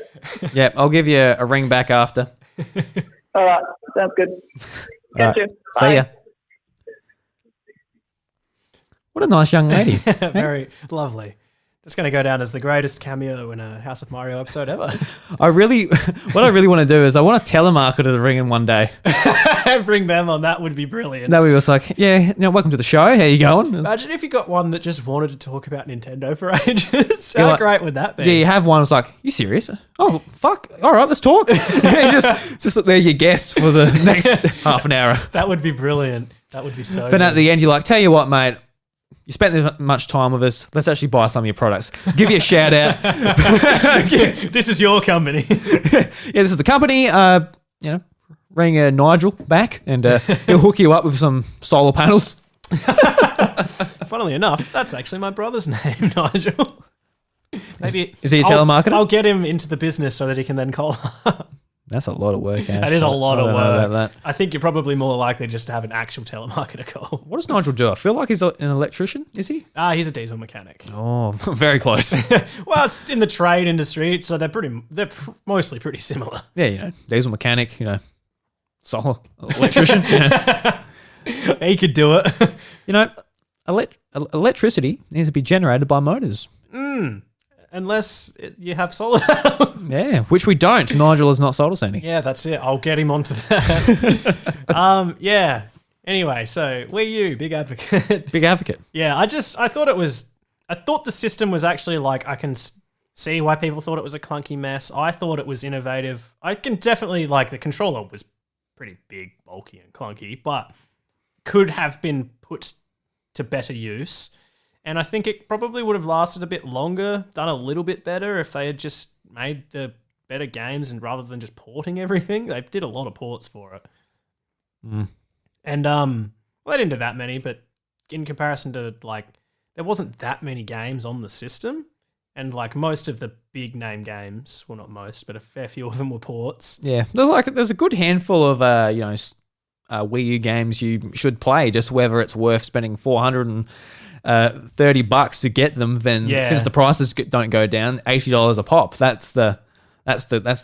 Yeah, I'll give you a ring back after. All right, sounds good. Catch you. See Bye. ya. What a nice young lady. Very lovely. It's going to go down as the greatest cameo in a House of Mario episode ever. what I really want to do is I want to telemarket the ring in one day. Bring them on. That would be brilliant. That we was like, yeah, welcome to the show. How you going? Imagine if you got one that just wanted to talk about Nintendo for ages. How like, great would that be? Yeah, you have one. It's like, you serious? Oh, fuck. All right, let's talk. just they're your guests for the next half an hour. That would be brilliant. That would be so Then good. at the end, you're like, tell you what, mate. You spent this much time with us. Let's actually buy some of your products. Give you a shout out. This is your company. Yeah, this is the company. Ring Nigel back, and he'll hook you up with some solar panels. Funnily enough, that's actually my brother's name, Nigel. Maybe Is he a telemarketer? I'll get him into the business so that he can then call. That's a lot of work, Ash. That is a lot I of don't know work. about that. I think you're probably more likely just to have an actual telemarketer call. What does Nigel do? I feel like he's an electrician. Is he? He's a diesel mechanic. Oh, very close. Well, it's in the trade industry, so they're mostly pretty similar. Yeah, diesel mechanic, solar electrician. He could do it. Electricity needs to be generated by motors. Unless you have solar panels. Yeah, which we don't. Nigel has not sold us any. Yeah, that's it. I'll get him onto that. Yeah. Anyway, so Wii U, big advocate. Big advocate. Yeah, I thought the system was actually like, I can see why people thought it was a clunky mess. I thought it was innovative. I can definitely, the controller was pretty big, bulky, and clunky, but could have been put to better use. And I think it probably would have lasted a bit longer, done a little bit better if they had just made the better games and rather than just porting everything. They did a lot of ports for it. And they didn't do that many, but in comparison to there wasn't that many games on the system. And most of the big name games, well, not most, but a fair few of them were ports. Yeah, there's a good handful of Wii U games you should play, just whether it's worth spending $430 to get them. Then since the prices don't go down, $80 a pop. That's the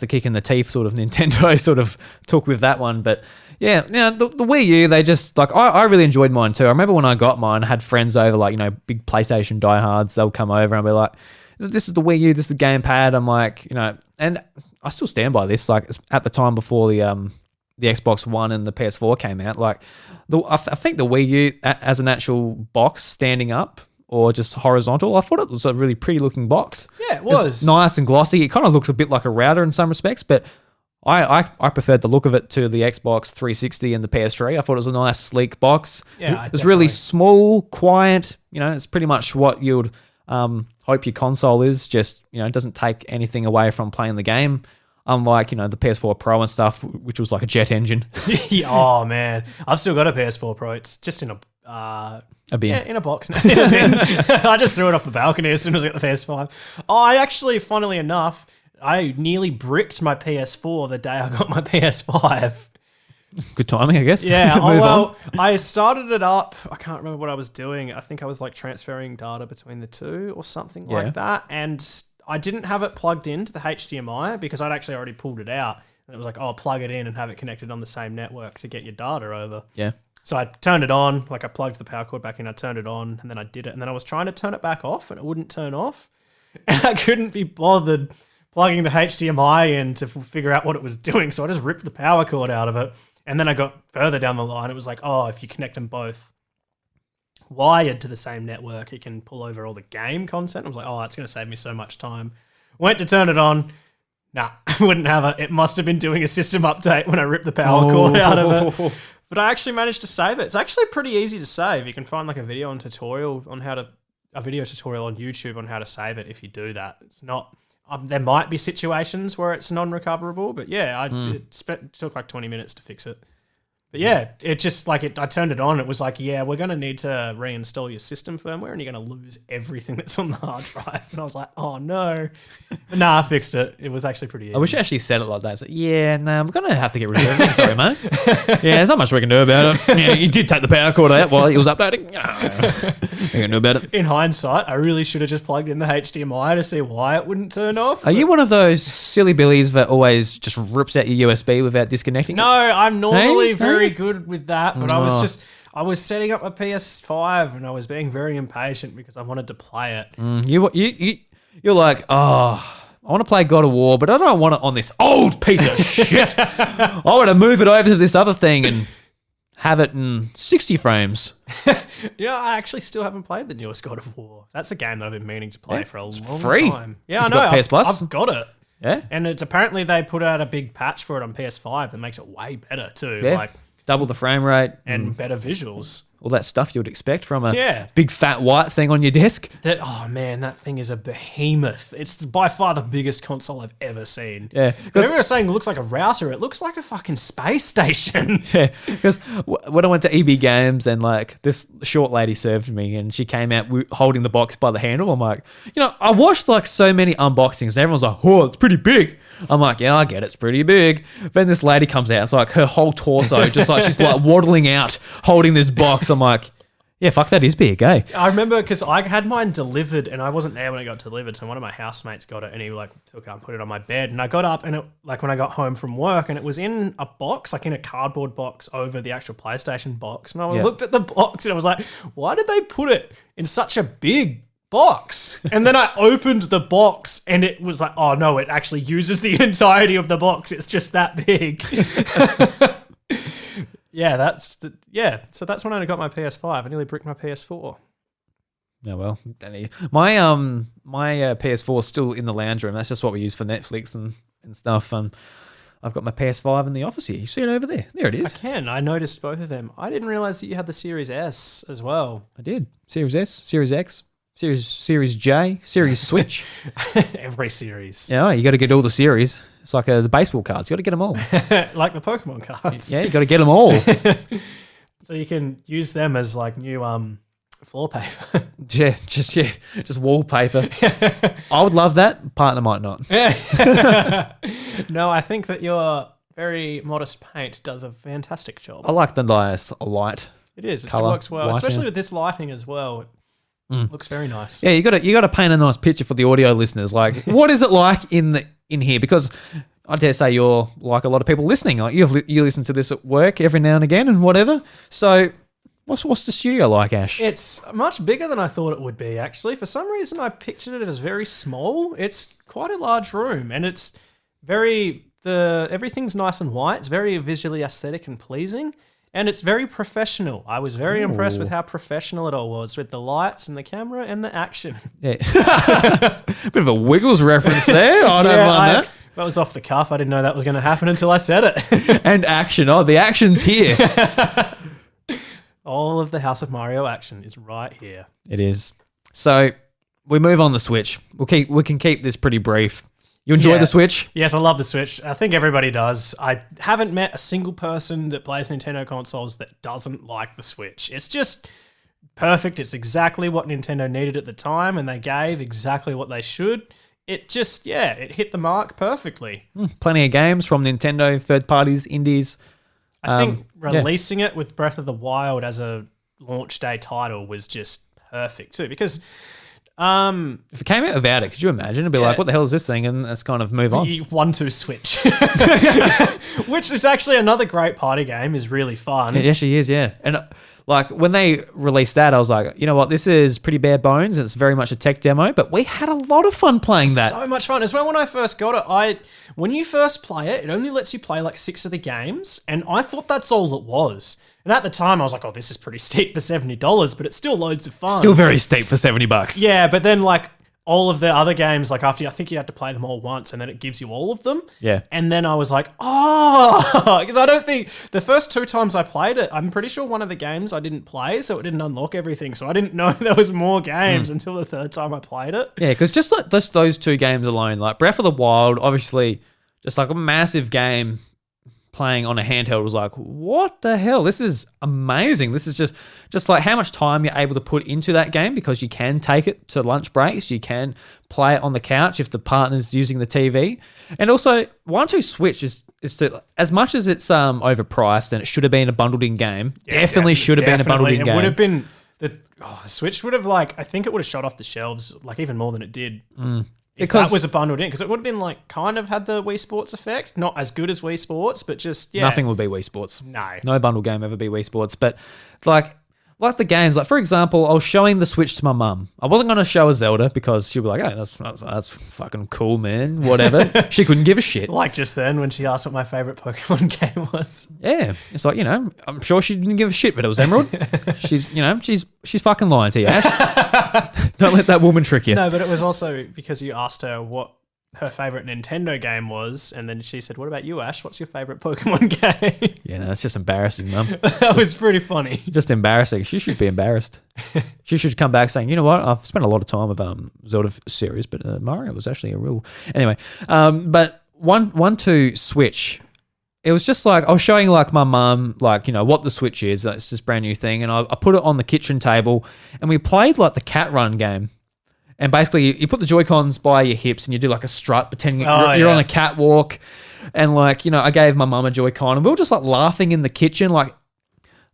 kick in the teeth sort of Nintendo sort of took with that one. But yeah, the Wii U, they just I really enjoyed mine too. I remember when I got mine, I had friends over big PlayStation diehards. They'll come over and be like, "This is the Wii U, this is the gamepad." I'm like, and I still stand by this. At the time before the Xbox One and the PS4 came out, I think the Wii U as an actual box standing up or just horizontal, I thought it was a really pretty looking box. Yeah, it was. Nice and glossy. It kind of looked a bit like a router in some respects, but I preferred the look of it to the Xbox 360 and the PS3. I thought it was a nice, sleek box. Yeah, it's really small, quiet. It's pretty much what you'd hope your console is. Just it doesn't take anything away from playing the game. Unlike, the PS4 Pro and stuff, which was like a jet engine. Oh, man. I've still got a PS4 Pro. It's just in a bin. Yeah, in a box now. In a bin. I just threw it off the balcony as soon as I got the PS5. Oh, I actually, funnily enough, I nearly bricked my PS4 the day I got my PS5. Good timing, I guess. Yeah, Move on. I started it up. I can't remember what I was doing. I think I was transferring data between the two or something like that. And I didn't have it plugged into the HDMI because I'd actually already pulled it out. And it was plug it in and have it connected on the same network to get your data over. Yeah. So I turned it on, I plugged the power cord back in, I turned it on, and then I did it. And then I was trying to turn it back off, and it wouldn't turn off. And I couldn't be bothered plugging the HDMI in to figure out what it was doing. So I just ripped the power cord out of it. And then I got further down the line. It was if you connect them both wired to the same network, it can pull over all the game content. I was that's going to save me so much time. Went to turn it on. Nah, I wouldn't have it. It must have been doing a system update when I ripped the power cord out of it. But I actually managed to save it. It's actually pretty easy to save. You can find a video and tutorial on how to a video tutorial on YouTube on how to save it if you do that. It's not... there might be situations where it's non-recoverable, but yeah, it took like 20 minutes to fix it. But yeah, it just like I turned it on. It was like, yeah, we're going to need to reinstall your system firmware and you're going to lose everything that's on the hard drive. And I was like, oh no. But nah, I fixed it. It was actually pretty easy. I wish I actually said it like that. It's like, yeah, no, we're going to have to get rid of everything. Sorry, mate. Yeah, there's not much we can do about it. Yeah, you did take the power cord out while it was updating. We can do about it. In hindsight, I really should have just plugged in the HDMI to see why it wouldn't turn off. Are you one of those silly billies that always just rips out your USB without disconnecting No, it? I'm normally Hey? very good with that, but I was setting up a PS5 and I was being very impatient because I wanted to play it. You're like, oh, I want to play God of War, but I don't want it on this old piece of shit. I want to move it over to this other thing and have it in 60 frames. Yeah, I actually still haven't played the newest God of War. That's a game that I've been meaning to play for a long free. time. Yeah, You've I know. got PS Plus? I've got it. Yeah. And it's apparently they put out a big patch for it on PS5 that makes it way better too. Yeah. Like Double the frame rate and better visuals. all that stuff you'd expect from a Yeah. big fat white thing on your desk. Oh man, that thing is a behemoth. It's by far the biggest console I've ever seen. Yeah, Whenever you're saying it looks like a router, it looks like a fucking space station. Yeah, because when I went to EB Games and like this short lady served me and she came out holding the box by the handle, I'm like, I watched like so many unboxings and everyone's like, oh, it's pretty big. I'm like, yeah, I get it, it's pretty big. Then this lady comes out, it's like her whole torso, just like she's like waddling out, holding this box. I'm like, yeah, fuck, that is big, eh? I remember because I had mine delivered and I wasn't there when it got delivered, so one of my housemates got it and he like took it and put it on my bed. And I got up and it, like when I got home from work, and it was in a box, like in a cardboard box over the actual PlayStation box. And I looked at the box and I was like, why did they put it in such a big box? And then I opened the box and it was like, oh no, it actually uses the entirety of the box. It's just that big. So that's when I got my PS5. I nearly bricked my PS4. Oh well, my PS4 is still in the lounge room. That's just what we use for Netflix and stuff. I've got my PS5 in the office here. You see it over there? There it is. I noticed both of them. I didn't realize that you had the Series S as well. I did. Series S, Series X, Series J, Series Switch. Every series. Yeah, you got to get all the series. It's like the baseball cards. You got to get them all. Like the Pokemon cards. Yeah, you got to get them all. So you can use them as like new floor paper. just wallpaper. I would love that. Partner might not. No, I think that your very modest paint does a fantastic job. I like the nice light. It is. Colour, It works well, lighting. especially with this lighting as well. It looks very nice. Yeah, you got to paint a nice picture for the audio listeners. Like, what is it like in here? Because I dare say you're like a lot of people listening. Like you listen to this at work every now and again and whatever. So what's the studio like, Ash? It's much bigger than I thought it would be, actually. For some reason, I pictured it as very small. It's quite a large room, and it's everything's nice and white. It's very visually aesthetic and pleasing, and it's very professional. I was very impressed with how professional it all was, with the lights and the camera and the action. Yeah. Bit of a Wiggles reference there. I don't mind that. That was off the cuff. I didn't know that was going to happen until I said it. And action. Oh, the action's here. All of the House of Mario action is right here. It is. So we move on the Switch. We can keep this pretty brief. You enjoy the Switch? Yes, I love the Switch. I think everybody does. I haven't met a single person that plays Nintendo consoles that doesn't like the Switch. It's just perfect. It's exactly what Nintendo needed at the time, and they gave exactly what they should. It just, it hit the mark perfectly. Plenty of games from Nintendo, third parties, indies. I think releasing it with Breath of the Wild as a launch day title was just perfect too, because if it came out without it, could you imagine? It'd be like, what the hell is this thing? And let's kind of move on. 1-2 Switch. Which is actually another great party game, is really fun. It actually is, yeah. And like when they released that, I was like, you know what, this is pretty bare bones. It's very much a tech demo, but we had a lot of fun playing that. So much fun. As well, when I first got it, when you first play it, it only lets you play like 6 of the games, and I thought that's all it was. And at the time, I was like, oh, this is pretty steep for $70, but it's still loads of fun. Still very steep for $70. Yeah, but then like all of the other games, like after I think you had to play them all once and then it gives you all of them. Yeah. And then I was like, oh, because I don't think the first 2 times I played it, I'm pretty sure one of the games I didn't play, so it didn't unlock everything. So I didn't know there was more games until the 3rd time I played it. Yeah, because just like those 2 games alone, like Breath of the Wild, obviously just like a massive game playing on a handheld was like, what the hell? This is amazing. This is just like how much time you're able to put into that game, because you can take it to lunch breaks. You can play it on the couch if the partner's using the TV. And also, 1-2 Switch is to, as much as it's overpriced and it should have been a bundled in game, definitely should have been a bundled in game. It would have been the Switch would have I think it would have shot off the shelves like even more than it did. Because that was a bundled in, because it would have been like kind of had the Wii Sports effect. Not as good as Wii Sports, but just, yeah. Nothing would be Wii Sports. No bundle game ever be Wii Sports. But like the games, like for example, I was showing the Switch to my mum. I wasn't going to show her Zelda because she'd be like, "Oh, that's fucking cool, man." Whatever. She couldn't give a shit. Like just then when she asked what my favorite Pokemon game was. Yeah, it's like, I'm sure she didn't give a shit, but it was Emerald. She's fucking lying to you, Ash. Don't let that woman trick you. No, but it was also because you asked her what her favorite Nintendo game was, and then she said, "What about you, Ash? What's your favorite Pokemon game?" Yeah, no, that's just embarrassing, Mum. That was pretty funny. Just embarrassing. She should be embarrassed. She should come back saying, "You know what? I've spent a lot of time with Zelda series, but Mario was actually a real." Anyway, but 1-2 Switch. It was just like I was showing like my mum like what the Switch is. It's just a brand new thing, and I put it on the kitchen table, and we played like the cat run game. And basically, you put the Joy-Cons by your hips and you do like a strut, pretending you're on a catwalk. And like, I gave my mum a Joy-Con and we were just like laughing in the kitchen, like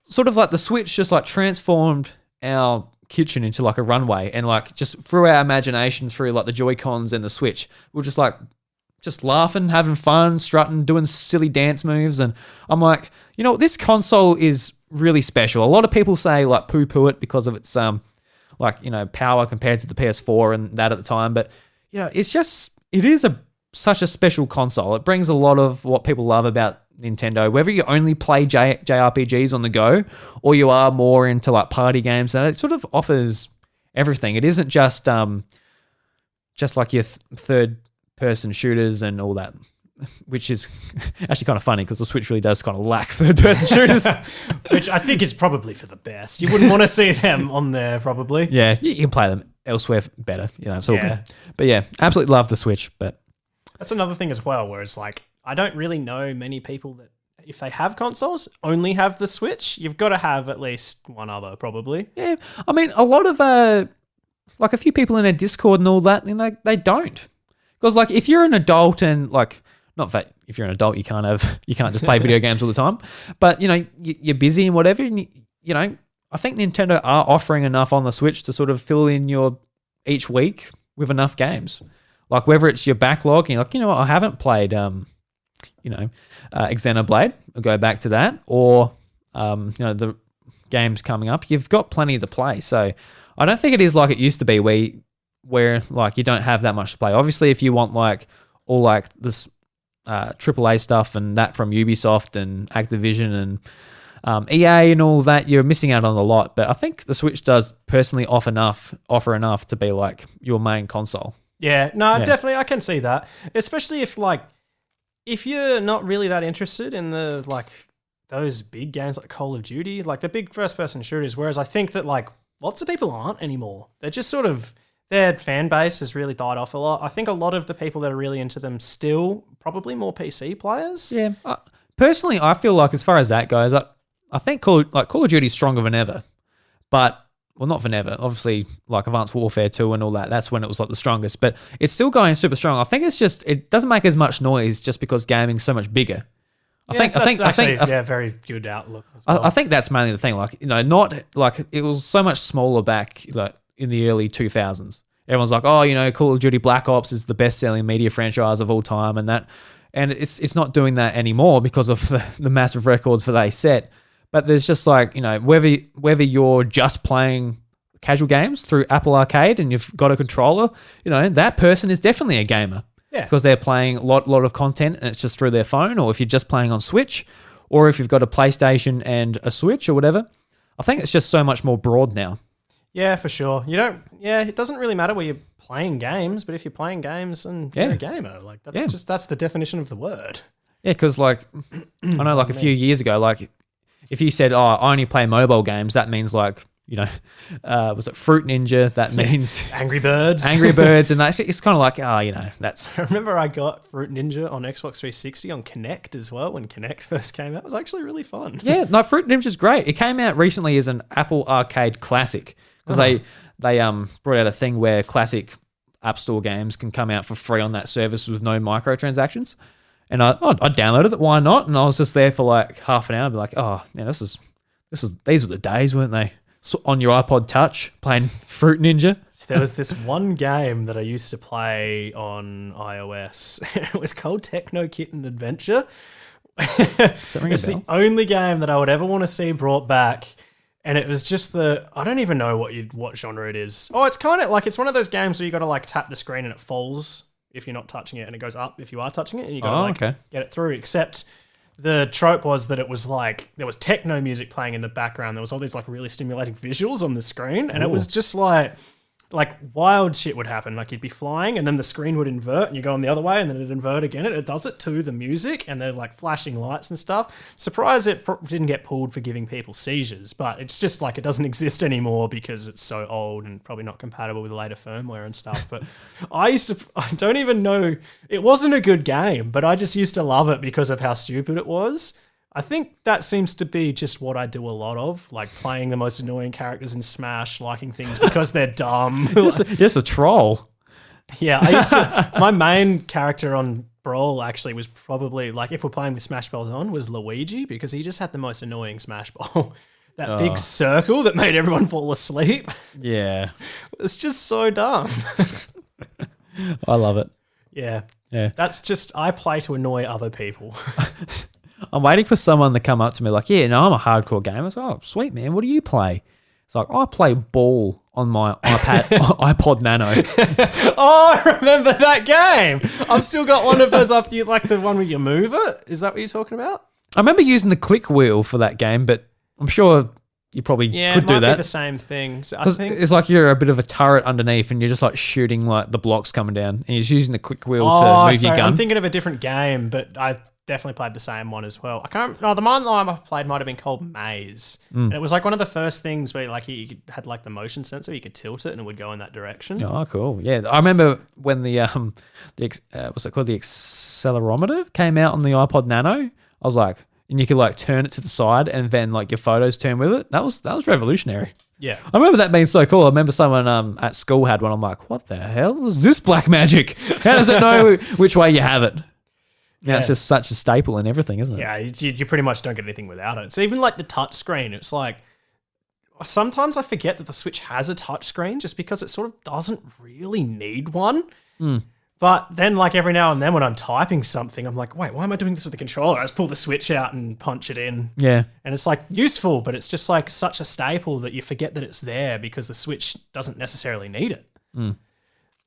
sort of like the Switch just like transformed our kitchen into like a runway. And like just through our imagination, through like the Joy-Cons and the Switch, we were just like, just laughing, having fun, strutting, doing silly dance moves. And I'm like, this console is really special. A lot of people say like poo-poo it because of its power compared to the PS4 and that at the time. But, it is such a special console. It brings a lot of what people love about Nintendo, whether you only play JRPGs on the go or you are more into like party games, and it sort of offers everything. It isn't just like your third person shooters and all that, which is actually kind of funny because the Switch really does kind of lack third-person shooters. Which I think is probably for the best. You wouldn't want to see them on there, probably. Yeah, you can play them elsewhere better. It's all good. But yeah, absolutely love the Switch. But that's another thing as well, where it's like, I don't really know many people that, if they have consoles, only have the Switch. You've got to have at least one other, probably. Yeah, I mean, a lot of, like a few people in our Discord and all that, they don't. Because like, if you're an adult and like, not that if you're an adult, you can't just play video games all the time, but you're busy and whatever. And I think Nintendo are offering enough on the Switch to sort of fill in your each week with enough games. Like whether it's your backlog, and you're like, what, I haven't played, Xenoblade. I'll go back to that, or the games coming up. You've got plenty to play, so I don't think it is like it used to be, where like you don't have that much to play. Obviously, if you want like all like this AAA stuff and that from Ubisoft and Activision and EA and all that, you're missing out on a lot. But I think the Switch does personally offer enough to be like your main console. Yeah, no, definitely, I can see that. Especially if you're not really that interested in the like those big games like Call of Duty, like the big first-person shooters. Whereas I think that like lots of people aren't anymore. They're just sort of, their fan base has really died off a lot. I think a lot of the people that are really into them still probably more PC players. Yeah. Personally, I feel like as far as that goes, I think Call of Duty is stronger than ever. But, well, not than ever. Obviously, like Advanced Warfare 2 and all that, that's when it was like the strongest. But it's still going super strong. I think it's just, it doesn't make as much noise just because gaming's so much bigger. I think very good outlook as well. I think that's mainly the thing. Like, not like it was so much smaller back like in the early 2000s. Everyone's like, oh, Call of Duty Black Ops is the best-selling media franchise of all time, and it's not doing that anymore because of the massive records that they set. But there's just like, whether you're just playing casual games through Apple Arcade and you've got a controller, that person is definitely a gamer. Yeah. Because they're playing a lot of content and it's just through their phone, or if you're just playing on Switch, or if you've got a PlayStation and a Switch or whatever. I think it's just so much more broad now. Yeah, for sure. It doesn't really matter where you playing games, but if you're playing games, then you're a gamer. Like that's the definition of the word. Yeah, because like I know, like a few years ago, like if you said, "Oh, I only play mobile games," that means like was it Fruit Ninja? That means Angry Birds, and that's it's kind of like that's. I remember I got Fruit Ninja on Xbox 360 on Kinect as well when Kinect first came out. It was actually really fun. Yeah, no, Fruit Ninja's great. It came out recently as an Apple Arcade classic because they brought out a thing where classic App Store games can come out for free on that service with no microtransactions. And I downloaded it. Why not? And I was just there for like half an hour. I'd be like, oh, yeah, these were the days, weren't they? So on your iPod Touch playing Fruit Ninja. There was this one game that I used to play on iOS. It was called Techno Kitten Adventure. It's the only game that I would ever want to see brought back. And it was just I don't even know what genre it is. Oh, it's kind of like, it's one of those games where you got to like tap the screen and it falls if you're not touching it, and it goes up if you are touching it, and you got to get it through. Except the trope was that it was like there was techno music playing in the background. There was all these like really stimulating visuals on the screen, and it was just like wild shit would happen. Like you'd be flying, and then the screen would invert, and you go on the other way, and then it'd invert again. It does it to the music, and they're like flashing lights and stuff. Surprised it didn't get pulled for giving people seizures, but it's just like it doesn't exist anymore because it's so old and probably not compatible with later firmware and stuff. But I don't even know, it wasn't a good game, but I just used to love it because of how stupid it was. I think that seems to be just what I do a lot of, like playing the most annoying characters in Smash, liking things because they're dumb. Just a troll. Yeah, my main character on Brawl actually was probably, like if we're playing with Smash Balls on, was Luigi, because he just had the most annoying Smash Ball. That big circle that made everyone fall asleep. Yeah. It's just so dumb. I love it. Yeah. That's just, I play to annoy other people. I'm waiting for someone to come up to me like, yeah, no, I'm a hardcore gamer. I was like, oh, sweet, man. What do you play? It's like, I play Ball on my iPod Nano. Oh, I remember that game. I've still got one of those up. You like the one where you move it? Is that what you're talking about? I remember using the click wheel for that game, but I'm sure you probably could do that. Be the same thing. So I think it's like you're a bit of a turret underneath, and you're just like shooting like the blocks coming down, and you're just using the click wheel to move your gun. I'm thinking of a different game, but I definitely played the same one as well. The one I played might have been called Maze. And it was like one of the first things where like you had like the motion sensor, you could tilt it and it would go in that direction. Oh, cool. Yeah. I remember when the what's it called? The accelerometer came out on the iPod Nano. I was like, and you could like turn it to the side and then like your photos turn with it. That was revolutionary. Yeah. I remember that being so cool. I remember someone at school had one. I'm like, what the hell is this black magic? How does it know which way you have it? Yeah, it's just such a staple in everything, isn't it? Yeah, you pretty much don't get anything without it. It's even like the touch screen. It's like, sometimes I forget that the Switch has a touch screen just because it sort of doesn't really need one. But then like every now and then when I'm typing something, I'm like, wait, why am I doing this with the controller? I just pull the Switch out and punch it in. Yeah. And it's like useful, but it's just like such a staple that you forget that it's there because the Switch doesn't necessarily need it.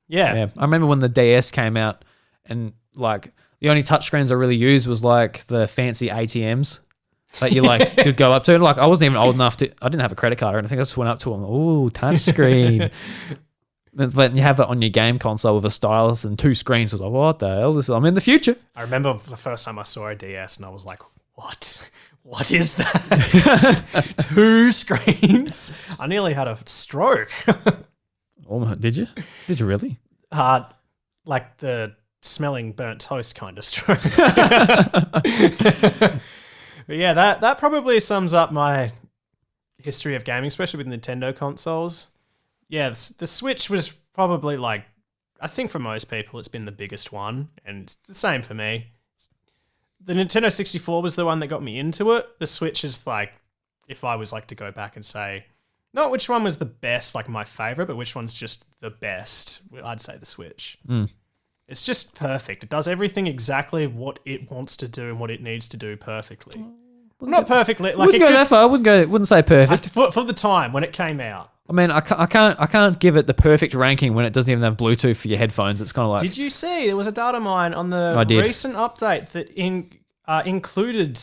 Yeah. I remember when the DS came out and like the only touchscreens I really used was like the fancy ATMs that you like could go up to. And like I wasn't even old enough I didn't have a credit card or anything. I just went up to them. Ooh, touchscreen. Then you have it on your game console with a stylus and two screens. I was like, what the hell? I'm in the future. I remember the first time I saw a DS and I was like, what? What is that? Two screens? I nearly had a stroke. Oh, did you? Did you really? Like the smelling burnt toast kind of stroke. But yeah, that probably sums up my history of gaming, especially with Nintendo consoles. Yeah, the Switch was probably like, I think for most people it's been the biggest one, and it's the same for me. The Nintendo 64 was the one that got me into it. The Switch is like, if I was like to go back and say, not which one was the best, like my favorite, but which one's just the best, I'd say the Switch. It's just perfect. It does everything exactly what it wants to do and what it needs to do perfectly. Not perfectly. Like wouldn't go that far. Wouldn't say perfect. For the time when it came out. I mean, I can't give it the perfect ranking when it doesn't even have Bluetooth for your headphones. It's kind of like. Did you see there was a data mine on the recent update that included?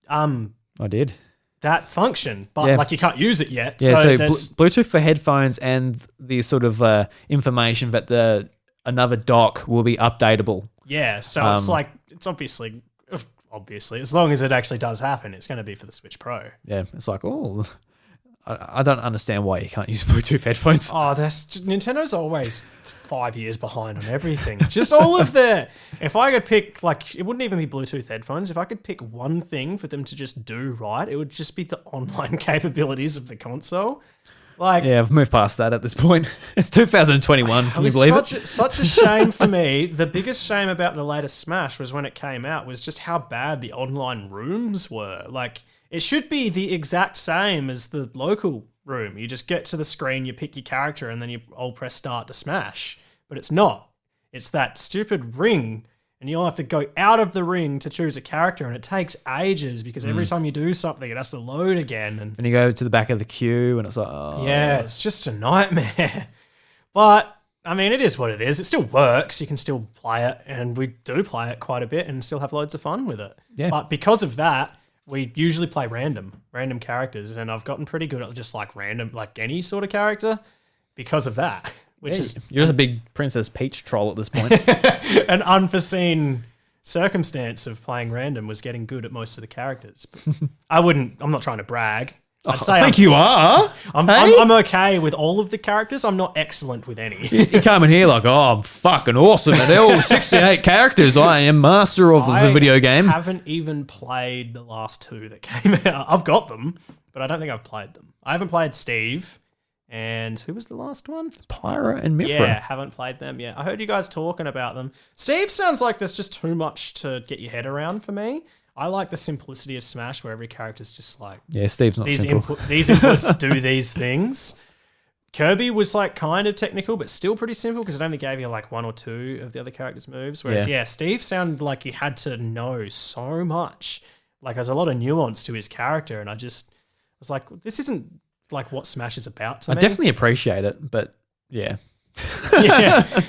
I did. that function, but like you can't use it yet. Yeah, so there's- Bluetooth for headphones and the sort of information that another dock will be updatable. yeah, so it's like it's obviously as long as it actually does happen, it's going to be for the Switch Pro. Yeah, it's like, I don't understand why you can't use Bluetooth headphones. Oh, Nintendo's always 5 years behind on everything. Just all of if I could pick, like, it wouldn't even be Bluetooth headphones. If I could pick one thing for them to just do right, it would just be the online capabilities of the console. Like, Yeah, I've moved past that at this point. It's 2021. Can you believe it? Such a shame for me. The biggest shame about the latest Smash was when it came out was just how bad the online rooms were. Like, it should be the exact same as the local room. You just get to the screen, you pick your character, and then you all press start to Smash. But it's not. It's that stupid ring, and you'll have to go out of the ring to choose a character, and it takes ages because every time you do something, it has to load again. And you go to the back of the queue, and it's like, oh. yeah, it's just a nightmare. But, I mean, it is what it is. It still works. You can still play it, and we do play it quite a bit and still have loads of fun with it. Yeah. But because of that, we usually play random characters, and I've gotten pretty good at just like random, like any sort of character because of that, which is You're just a big Princess Peach troll at this point. an unforeseen circumstance of playing random was getting good at most of the characters. I'm not trying to brag. I'd say I think you are. I'm okay with all of the characters. I'm not excellent with any. You come in here like, oh, I'm fucking awesome. And they're all 68 characters. I am master of the video game. I haven't even played the last two that came out. I've got them, but I don't think I've played them. I haven't played Steve. And who was the last one? Pyra and Mifra. Yeah, haven't played them yet. I heard you guys talking about them. Steve sounds like there's just too much to get your head around for me. I like the simplicity of Smash where every character's just like... Yeah, Steve's not simple. These inputs do these things. Kirby was like kind of technical, but still pretty simple because it only gave you like one or two of the other characters' moves. Whereas, Steve sounded like he had to know so much. Like there's a lot of nuance to his character, and I was like, this isn't like what Smash is about to me. I definitely appreciate it, but yeah. Yeah.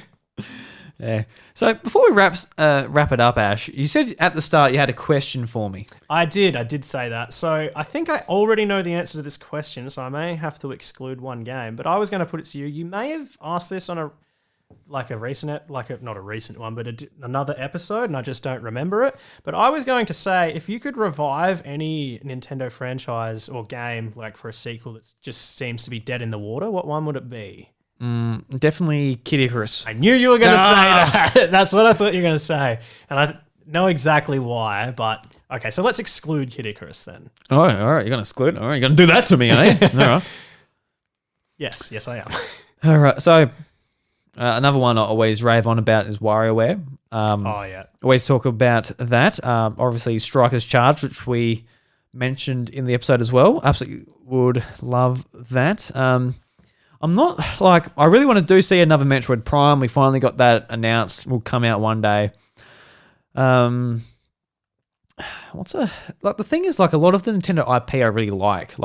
Yeah. So before we wrap it up, Ash, you said at the start you had a question for me. I did say that. So I think I already know the answer to this question, so I may have to exclude one game. But I was going to put it to you. You may have asked this on not a recent one, but another episode, and I just don't remember it. But I was going to say, if you could revive any Nintendo franchise or game like for a sequel that just seems to be dead in the water, what one would it be? Definitely Kid Icarus. I knew you were going to say that. That's what I thought you were going to say. And I know exactly why, but okay, so let's exclude Kid Icarus then. Oh, all right. You're going to exclude? All right. You're going to do that to me, eh? All right. Yes, I am. All right. So another one I always rave on about is WarioWare. Oh, yeah. Always talk about that. Obviously, Striker's Charge, which we mentioned in the episode as well. Absolutely would love that. I'm not like, I really want to see another Metroid Prime. We finally got that announced. Will come out one day. The thing is, like, a lot of the Nintendo IP I really like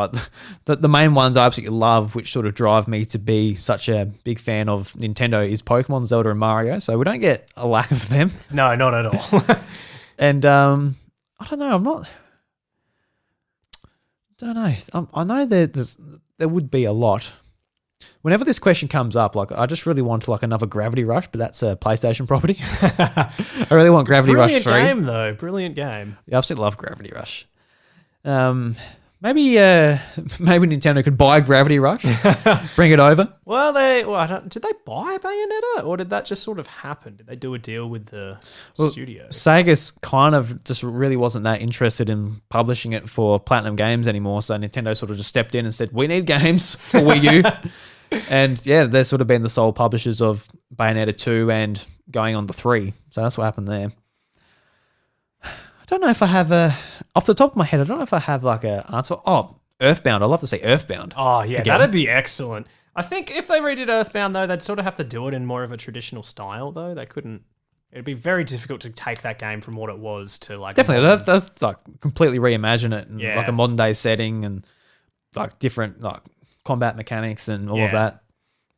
the main ones I absolutely love, which sort of drive me to be such a big fan of Nintendo, is Pokemon, Zelda, and Mario. So we don't get a lack of them. No, not at all. And I don't know. I know there would be a lot. Whenever this question comes up, like, I just really want like another Gravity Rush, but that's a PlayStation proproperty. I really want Gravity Rush 3. Brilliant game, though. Brilliant game. Yeah, I absolutely love Gravity Rush. Maybe Nintendo could buy Gravity Rush, bring it over. Well, did they buy Bayonetta, or did that just sort of happen? Did they do a deal with the studio? Sega's kind of just really wasn't that interested in publishing it for Platinum Games anymore, so Nintendo sort of just stepped in and said, we need games for Wii U. And yeah, they've sort of been the sole publishers of Bayonetta 2 and going on the 3. So that's what happened there. I don't know if I have off the top of my head, I don't know if I have like a answer. Oh, Earthbound. I'd love to say Earthbound. Oh, yeah, again. That'd be excellent. I think if they redid Earthbound, though, they'd sort of have to do it in more of a traditional style, though. They couldn't. It'd be very difficult to take that game from what it was to like. Definitely, that's like completely reimagine it in Yeah. like a modern day setting and like different like combat mechanics and all of that.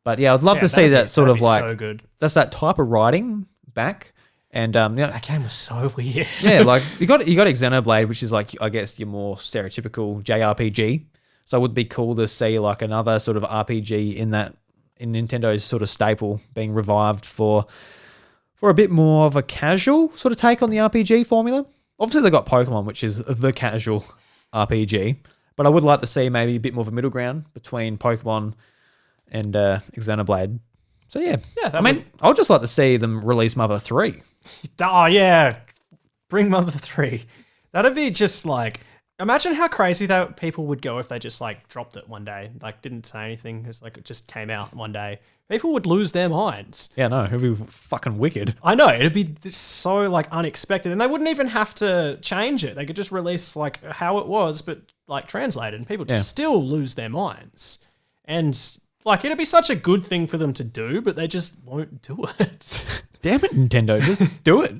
But yeah, I'd love to see that sort of like so good. that's that type of writing back And That game was so weird. yeah, like you got Xenoblade, which is like I guess your more stereotypical JRPG. So it would be cool to see like another sort of RPG in Nintendo's sort of staple being revived for a bit more of a casual sort of take on the RPG formula. Obviously they got Pokemon, which is the casual RPG, but I would like to see maybe a bit more of a middle ground between Pokemon and Xenoblade. So yeah, I mean, I would just like to see them release Mother 3. Oh yeah, bring Mother 3. That'd be just like, imagine how crazy that people would go if they just like dropped it one day, like didn't say anything, it's like it just came out one day. People would lose their minds. Yeah, no, it'd be fucking wicked. I know, it'd be so like unexpected, and they wouldn't even have to change it. They could just release like how it was, but like translated, and people would still lose their minds. And like it'd be such a good thing for them to do, but they just won't do it. Damn it, Nintendo, just do it.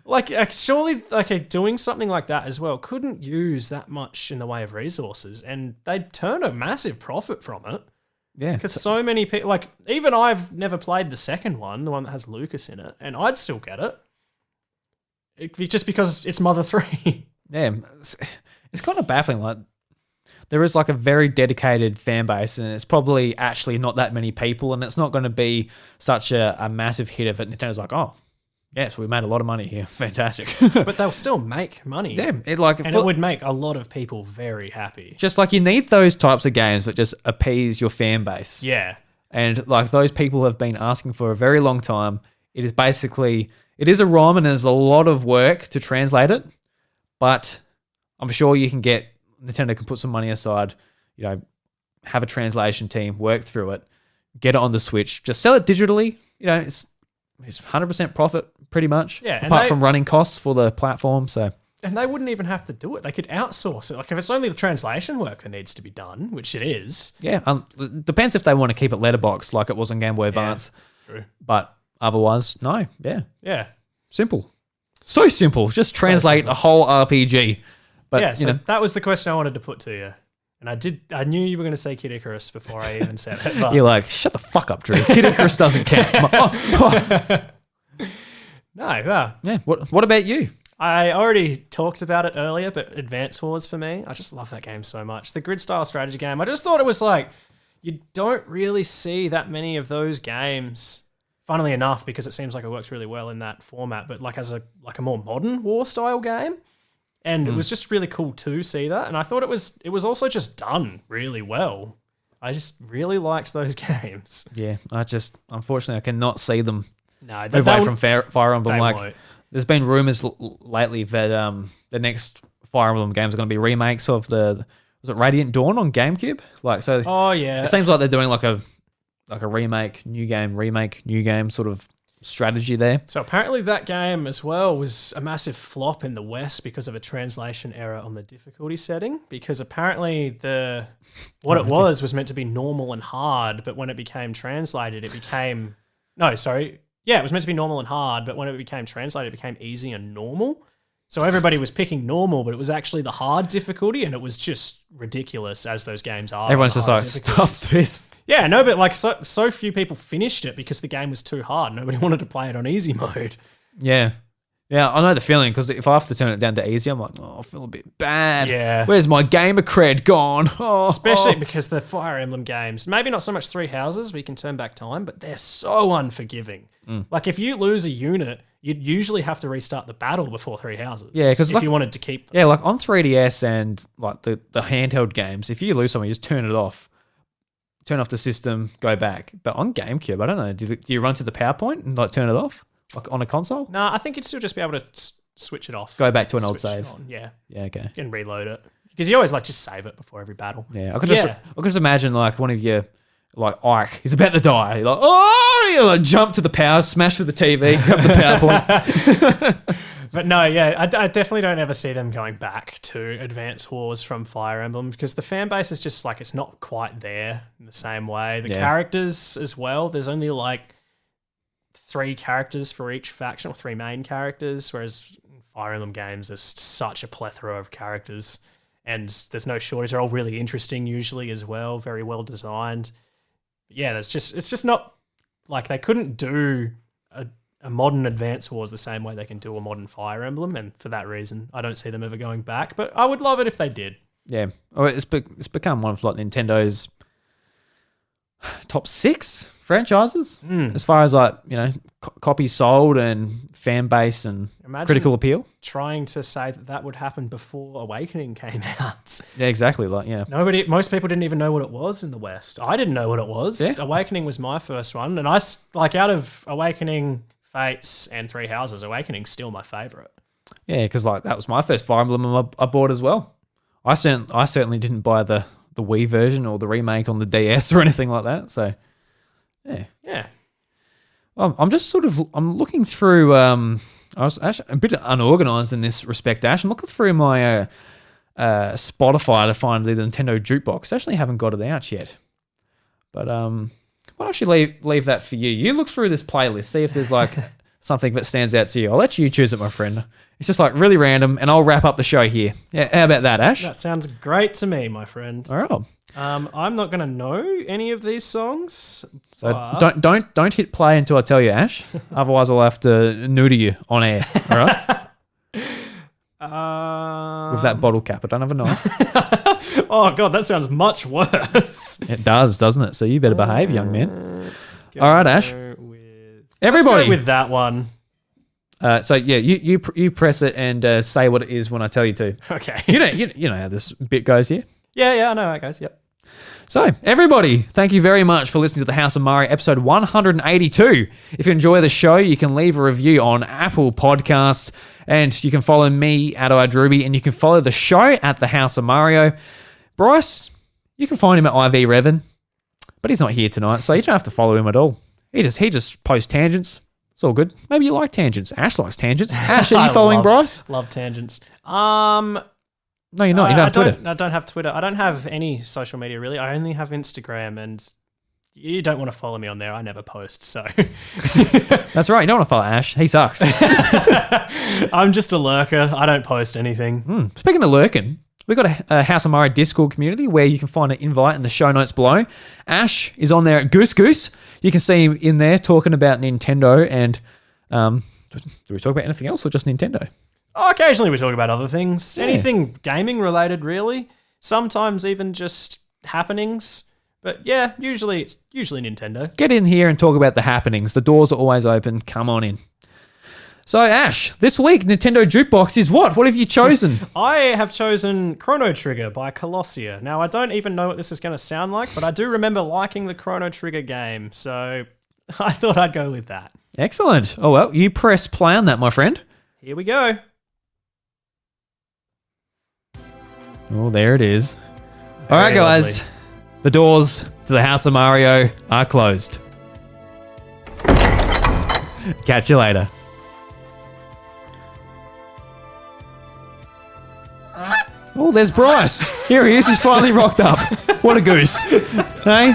Like surely like doing something like that as well couldn't use that much in the way of resources, and they'd turn a massive profit from it. Yeah. Because so many people, like, even I've never played the second one, the one that has Lucas in it, and I'd still get it. It'd be just because it's Mother 3. Yeah, it's kind of baffling. Like, there is like a very dedicated fan base, and it's probably actually not that many people, and it's not going to be such a massive hit if Nintendo's like, oh, yes, we made a lot of money here. Fantastic. But they'll still make money. Yeah, it would make a lot of people very happy. Just like you need those types of games that just appease your fan base. Yeah. And like those people have been asking for a very long time. It is a ROM and there's a lot of work to translate it, but I'm sure Nintendo can put some money aside, have a translation team, work through it, get it on the Switch, just sell it digitally. It's 100% profit pretty much. Yeah, apart from running costs for the platform. So, and they wouldn't even have to do it. They could outsource it. Like if it's only the translation work that needs to be done, which it is. Yeah, depends if they want to keep it letterboxed like it was on Game Boy Advance. True. But otherwise, no. Yeah. Yeah. Simple. So simple. Just translate a whole RPG. But yeah, so that was the question I wanted to put to you. And I knew you were going to say Kid Icarus before I even said it. But. You're like, shut the fuck up, Drew. Kid Icarus doesn't count. No, yeah. What about you? I already talked about it earlier, but Advance Wars for me, I just love that game so much. The grid style strategy game. I just thought it was like, you don't really see that many of those games, funnily enough, because it seems like it works really well in that format, but like as a more modern war style game. And it was just really cool to see that. And I thought it was also just done really well. I just really liked those games. Yeah, unfortunately, I cannot see them move away from Fire Emblem. Like, won't. There's been rumors lately that the next Fire Emblem games are going to be remakes of was it Radiant Dawn on GameCube? Like, so. Oh yeah. It seems like they're doing like a remake, new game sort of strategy there. So apparently that game as well was a massive flop in the West because of a translation error on the difficulty setting, because apparently it was meant to be normal and hard, but when it became translated it was meant to be normal and hard, but when it became translated it became easy and normal. So everybody was picking normal, but it was actually the hard difficulty, and it was just ridiculous, as those games are. Everyone's just like, stop this. Yeah, no, but like so few people finished it because the game was too hard. Nobody wanted to play it on easy mode. Yeah. Yeah, I know the feeling, because if I have to turn it down to easy, I'm like, I feel a bit bad. Yeah. Where's my gamer cred gone? Especially because the Fire Emblem games, maybe not so much Three Houses, we can turn back time, but they're so unforgiving. Like if you lose a unit, you'd usually have to restart the battle before Three Houses. Yeah, because if you wanted to keep them. Yeah, like on 3DS and like the handheld games, if you lose something, you just turn it off. Turn off the system, go back. But on GameCube, I don't know. Do you run to the PowerPoint and like turn it off? Like on a console? No, I think you'd still just be able to switch it off. Go back to an old save. Yeah. Yeah, okay. You can reload it. Because you always like just save it before every battle. Yeah, I could just imagine like one of you, like Ike, he's about to die. You're like, oh, you like jump to the power, smash through the TV, grab the PowerPoint. But no, yeah, I definitely don't ever see them going back to Advance Wars from Fire Emblem, because the fan base is just like, it's not quite there in the same way. The characters as well, there's only like 3 characters for each faction, or 3 main characters, whereas in Fire Emblem games, there's such a plethora of characters, and there's no shortage. They're all really interesting usually as well, very well designed. But yeah, it's just not like they couldn't do a a modern Advance Wars the same way they can do a modern Fire Emblem, and for that reason, I don't see them ever going back. But I would love it if they did. Yeah. Oh, it's become one of like Nintendo's top 6 franchises as far as like, copies sold and fan base and Imagine critical appeal. trying to say that would happen before Awakening came out. Yeah, exactly. Like, Most people didn't even know what it was in the West. I didn't know what it was. Yeah. Awakening was my first one, and out of Awakening, Fates, and Three Houses, Awakening's still my favorite. Yeah, because like that was my first Fire Emblem I bought as well. I certainly didn't buy the Wii version or the remake on the DS or anything like that. So, Yeah. I'm just I'm looking through. I was actually a bit unorganized in this respect, Ash. I'm looking through my Spotify to find the Nintendo Jukebox. I actually haven't got it out yet, but why don't you leave that for you? You look through this playlist, see if there's like something that stands out to you. I'll let you choose it, my friend. It's just like really random, and I'll wrap up the show here. Yeah, how about that, Ash? That sounds great to me, my friend. All right. I'm not going to know any of these songs. So but- don't hit play until I tell you, Ash. Otherwise, I'll have to neuter you on air. All right. With that bottle cap, I don't have a knife. Oh god, that sounds much worse. It does, doesn't it? So you better behave, young man. All right, Ash. Everybody, Let's go with that one. So yeah, you press it and say what it is when I tell you to. Okay. You know how this bit goes here. Yeah, I know how it goes. Yep. So, everybody, thank you very much for listening to the House of Mario episode 182. If you enjoy the show, you can leave a review on Apple Podcasts, and you can follow me at iDruby, and you can follow the show at the House of Mario. Bryce, you can find him at IV Revan, but he's not here tonight, so you don't have to follow him at all. He just posts tangents. It's all good. Maybe you like tangents. Ash likes tangents. Ash, are you following Bryce? Love tangents. No, you're not. You don't have Twitter. I don't have Twitter. I don't have any social media, really. I only have Instagram, and you don't want to follow me on there. I never post, so. That's right. You don't want to follow Ash. He sucks. I'm just a lurker. I don't post anything. Speaking of lurking, we've got a House of Mario Discord community where you can find an invite in the show notes below. Ash is on there at Goose. You can see him in there talking about Nintendo and... do we talk about anything else or just Nintendo? Oh, occasionally we talk about other things. Yeah. Anything gaming related, really. Sometimes even just happenings. But yeah, usually it's Nintendo. Get in here and talk about the happenings. The doors are always open. Come on in. So, Ash, this week, Nintendo Jukebox is what? What have you chosen? I have chosen Chrono Trigger by Colossia. Now, I don't even know what this is going to sound like, but I do remember liking the Chrono Trigger game, so I thought I'd go with that. Excellent. Oh, well, you press play on that, my friend. Here we go. Oh, there it is. Very All right, guys. lovely. The doors to the House of Mario are closed. Catch you later. Oh, there's Bryce. Here he is. He's finally rocked up. What a goose. Hey?